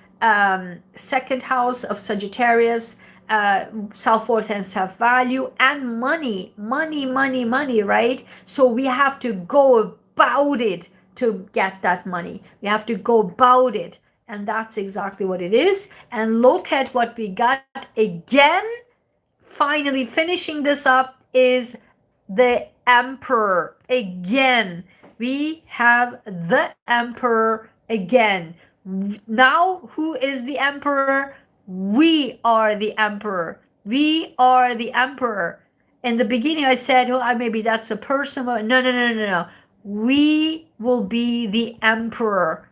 second house of Sagittarius. Self-worth and self-value, and money, right? So we have to go about it to get that money. We have to go about it. And that's exactly what it is. And look at what we got again. Finally finishing this up is the Emperor. Again, we have the Emperor again. Now, who is the Emperor? We are the Emperor. We are the Emperor. In the beginning, I said, oh, maybe that's a person. No. We will be the Emperor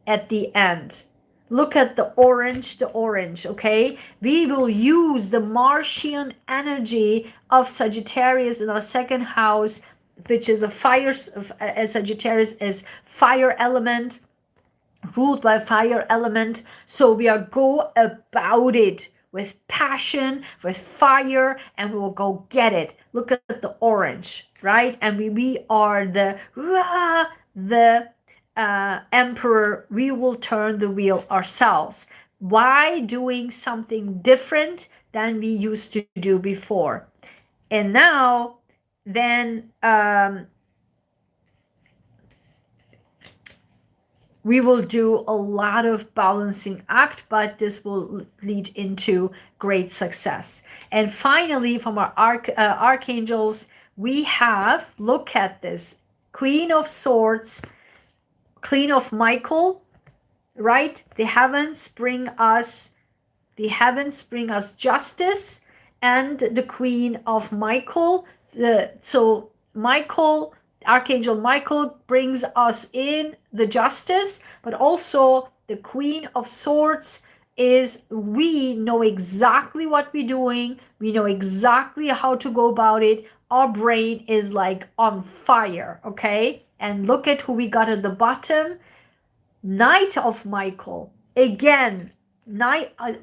at the end. Look at the orange, okay? We will use the Martian energy of Sagittarius in our second house, which is a fire, Sagittarius is fire element, ruled by fire element. So we are go about it with passion, with fire, and we will go get it. Look at the orange, right? And we are the Emperor. We will turn the wheel ourselves. Why? Doing something different than we used to do before. And now, then we will do a lot of balancing act, but this will lead into great success. And finally, from our archangels, we have, look at this, Queen of Swords, Queen of Michael, right? The heavens bring us justice, and the Queen of Michael. So Michael, Archangel Michael, brings us in the justice, but also the Queen of Swords is, we know exactly what we're doing. We know exactly how to go about it. Our brain is like on fire, okay? And look at who we got at the bottom. Knight of Michael. Again,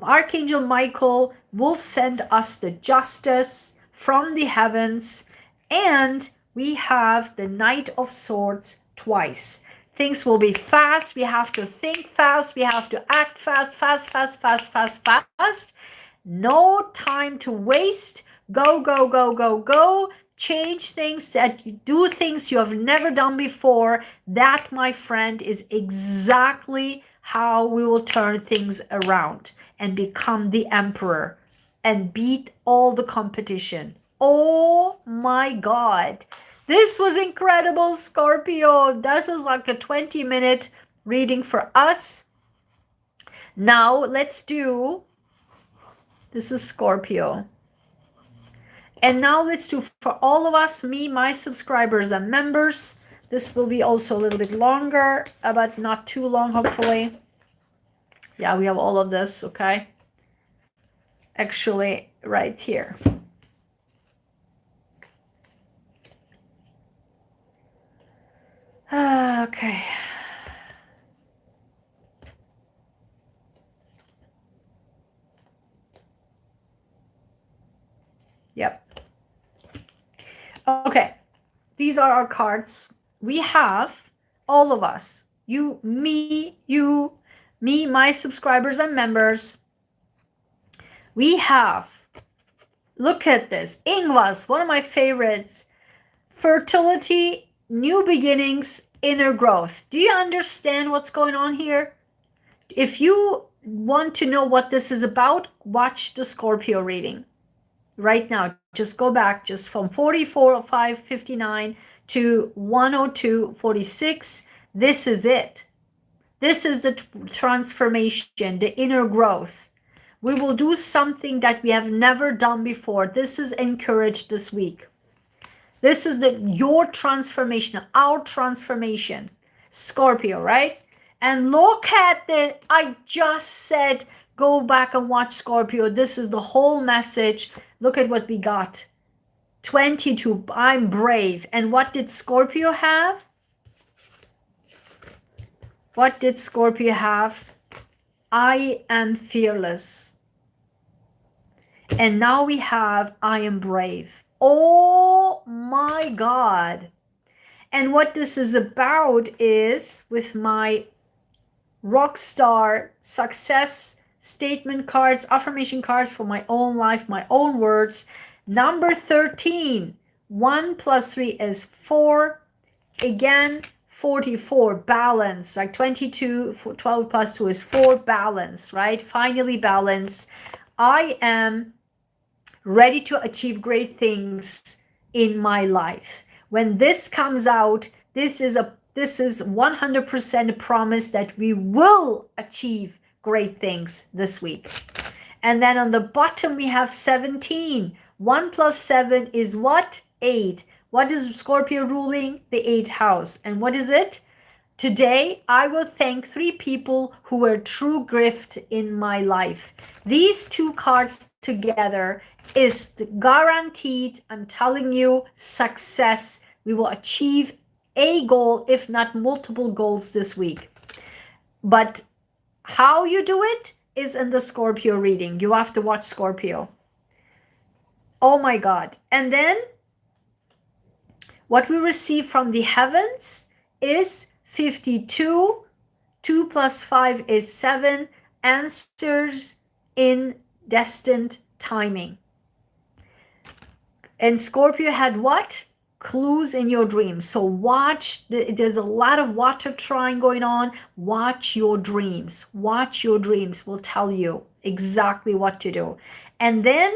Archangel Michael will send us the justice from the heavens. And we have the Knight of Swords twice. Things will be fast. We have to think fast. We have to act fast. No time to waste. Go. Change things, that you do things you have never done before. That, my friend, is exactly how we will turn things around and become the Emperor and beat all the competition. Oh my God. This was incredible, Scorpio. This is like a 20-minute reading for us. Now let's do, this is Scorpio. And now let's do for all of us, me, my subscribers and members. This will be also a little bit longer, but not too long, hopefully. Yeah, we have all of this, okay? Actually, right here. Okay. Yep. Okay, these are our cards. We have, all of us, you, me, my subscribers and members. We have, look at this, Ingwas, one of my favorites. Fertility, new beginnings, inner growth. Do you understand what's going on here? If you want to know what this is about, watch the Scorpio reading. Right now, just go back just from 44:5:59 to 102:46. This is it. This is the transformation, the inner growth. We will do something that we have never done before. This is encouraged this week. This is your transformation, our transformation. Scorpio, right? And look at the, I just said, go back and watch Scorpio. This is the whole message. Look at what we got. 22, I'm brave. And what did Scorpio have? What did Scorpio have? I am fearless. And now we have, I am brave. Oh my God. And what this is about is, with my rockstar success statement cards, affirmation cards for my own life, my own words. Number 13, 1 + 3 is 4. Again, 44, balance, like 22, 12 plus 2 is 4, balance, right? Finally balance. I am ready to achieve great things in my life. When this comes out, this is 100% a promise that we will achieve great things this week. And then on the bottom we have 17. 1 plus 7 is what? 8. What is Scorpio ruling? The 8th house. And what is it? Today, I will thank 3 people who were true gift in my life. These 2 cards together is the guaranteed, I'm telling you, success. We will achieve a goal, if not multiple goals this week. But how you do it is in the Scorpio reading. You have to watch Scorpio. Oh my God. And then what we receive from the heavens is 52. 2 plus 5 is 7. Answers in destined timing. And Scorpio had what? Clues in your dreams. So watch, there's a lot of water trine going on. Watch your dreams. Watch your dreams will tell you exactly what to do. And then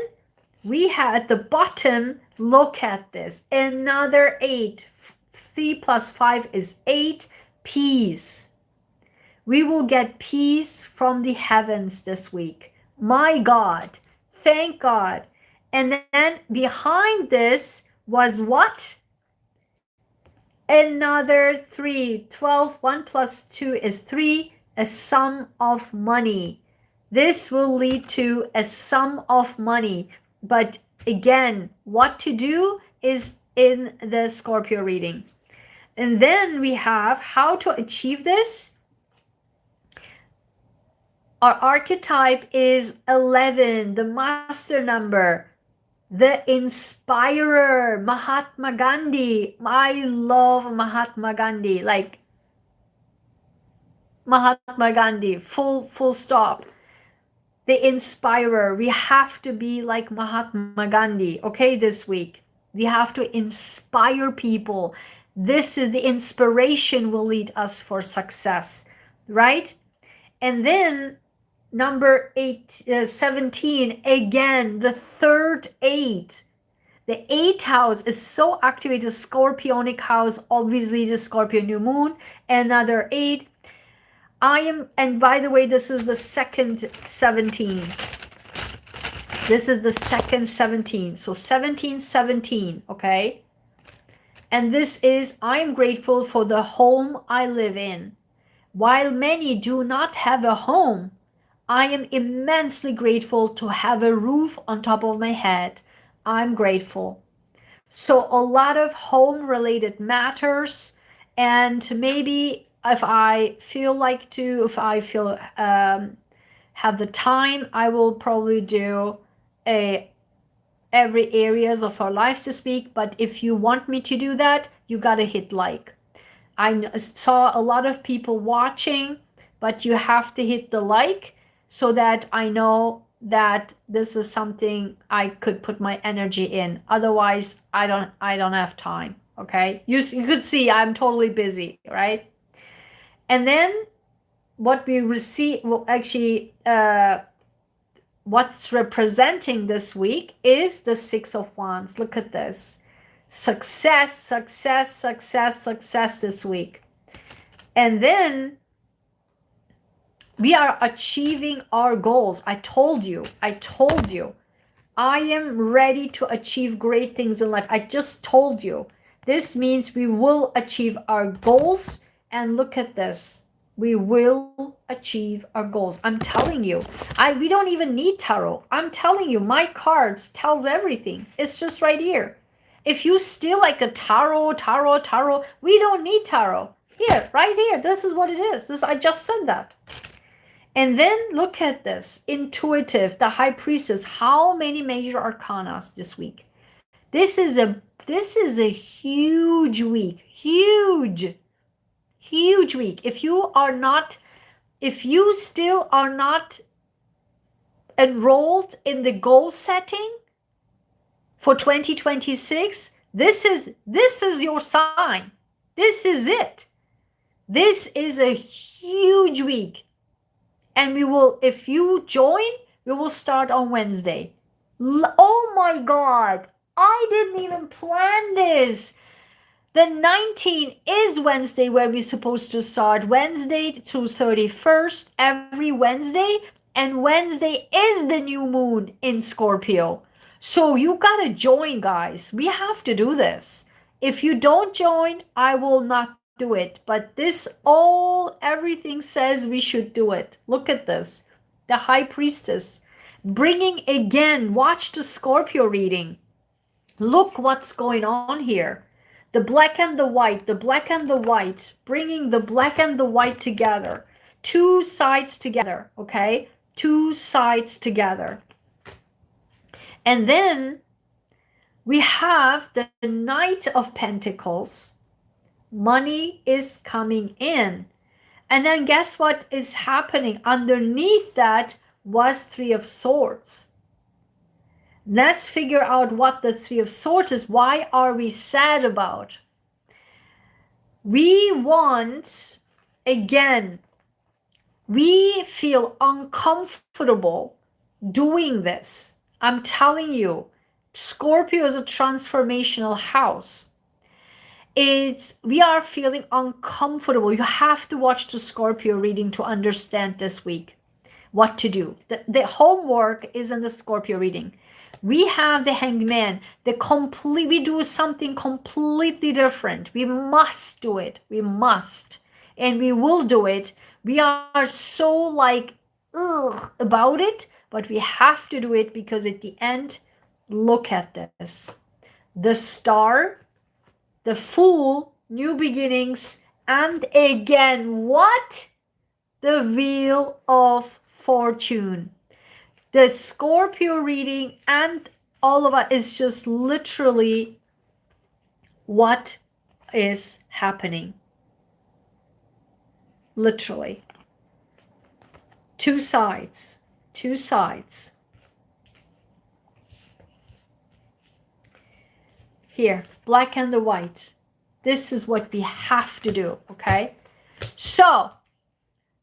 we have at the bottom, look at this, another 8. 3 plus 5 is 8. Peace. We will get peace from the heavens this week. My God, thank God. And then behind this was what? Another 3. 12. 1 plus 2 is 3. A sum of money. This will lead to a sum of money. But again, what to do is in the Scorpio reading. And then we have how to achieve this. Our archetype is 11, the master number, the inspirer, Mahatma Gandhi. I love Mahatma Gandhi, like Mahatma Gandhi, full stop. The inspirer. We have to be like Mahatma Gandhi, okay, this week. We have to inspire people. This is the inspiration will lead us for success, right? And then number 17, again, the third 8. The 8th house is so activated, Scorpionic house, obviously the Scorpio new moon, another 8. And by the way, this is the second 17. This is the second 17. So 17, 17, okay? And this is, I am grateful for the home I live in. While many do not have a home, I am immensely grateful to have a roof on top of my head. I'm grateful. So a lot of home-related matters, and maybe if I feel like to, if I feel have the time, I will probably do every areas of our lives to speak. But if you want me to do that, you gotta hit like. I saw a lot of people watching, but you have to hit the like so that I know that this is something I could put my energy in. Otherwise, I don't have time. Okay, you could see I'm totally busy, right? And then what we receive, well, actually, what's representing this week is the 6 of Wands. Look at this. Success, success, success, success this week. And then we are achieving our goals. I told you. I am ready to achieve great things in life. I just told you. This means we will achieve our goals. And look at this. We will achieve our goals. I'm telling you. We don't even need tarot. I'm telling you, my cards tells everything. It's just right here. If you still like a tarot, we don't need tarot. Here, right here. This is what it is. I just said that. And then look at this. Intuitive, the High Priestess. How many major arcanas this week? This is a huge week. Huge week. If you still are not enrolled in the goal setting for 2026, this is your sign. This is it. This is a huge week. And we will, if you join, we will start on Wednesday. Oh my God. I didn't even plan this. The 19th is Wednesday where we're supposed to start. Wednesday to 31st, every Wednesday. And Wednesday is the new moon in Scorpio. So you gotta join, guys. We have to do this. If you don't join, I will not do it. But this everything says we should do it. Look at this. The High Priestess bringing again, watch the Scorpio reading. Look what's going on here. The black and the white, the black and the white, bringing the black and the white together. Two sides together, okay? Two sides together. And then we have the Knight of Pentacles. Money is coming in. And then guess what is happening? Underneath that was Three of Swords. Let's figure out what the Three of Swords is. Why are we sad about? We want, again, we feel uncomfortable doing this. I'm telling you, Scorpio is a transformational house. We are feeling uncomfortable. You have to watch the Scorpio reading to understand this week what to do. The homework is in the Scorpio reading. We have the Hanged Man. We do something completely different. We must do it. We must. And we will do it. We are so like, ugh, about it, but we have to do it because at the end, look at this. The Star, the Fool, New Beginnings, and again, what? The Wheel of Fortune. The Scorpio reading and all of it is just literally what is happening. Literally. Two sides. Two sides. Here, black and the white. This is what we have to do, okay? So,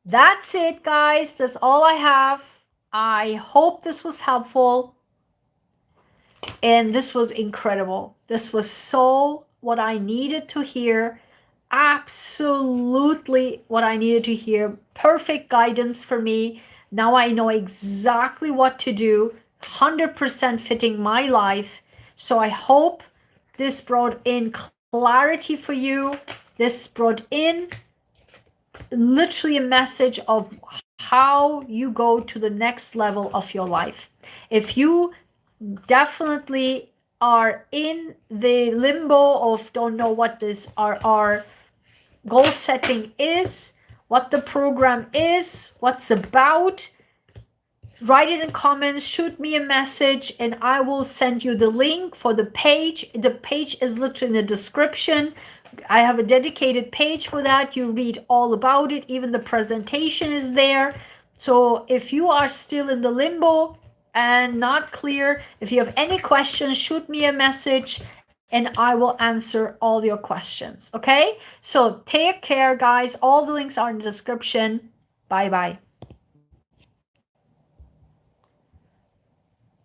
that's it, guys. That's all I have. I hope this was helpful. And this was incredible. This was so what I needed to hear. Absolutely what I needed to hear. Perfect guidance for me. Now I know exactly what to do. 100% fitting my life. So I hope this brought in clarity for you. This brought in literally a message of how you go to the next level of your life. If you definitely are in the limbo of don't know what this our goal setting is, what the program is, what's about, write it in comments, shoot me a message, and I will send you the link for the page. The page is literally in the description. I have a dedicated page for that. You read all about it. Even the presentation is there. So if you are still in the limbo and not clear, if you have any questions, shoot me a message and I will answer all your questions. Okay? So take care, guys. All the links are in the description. Bye-bye.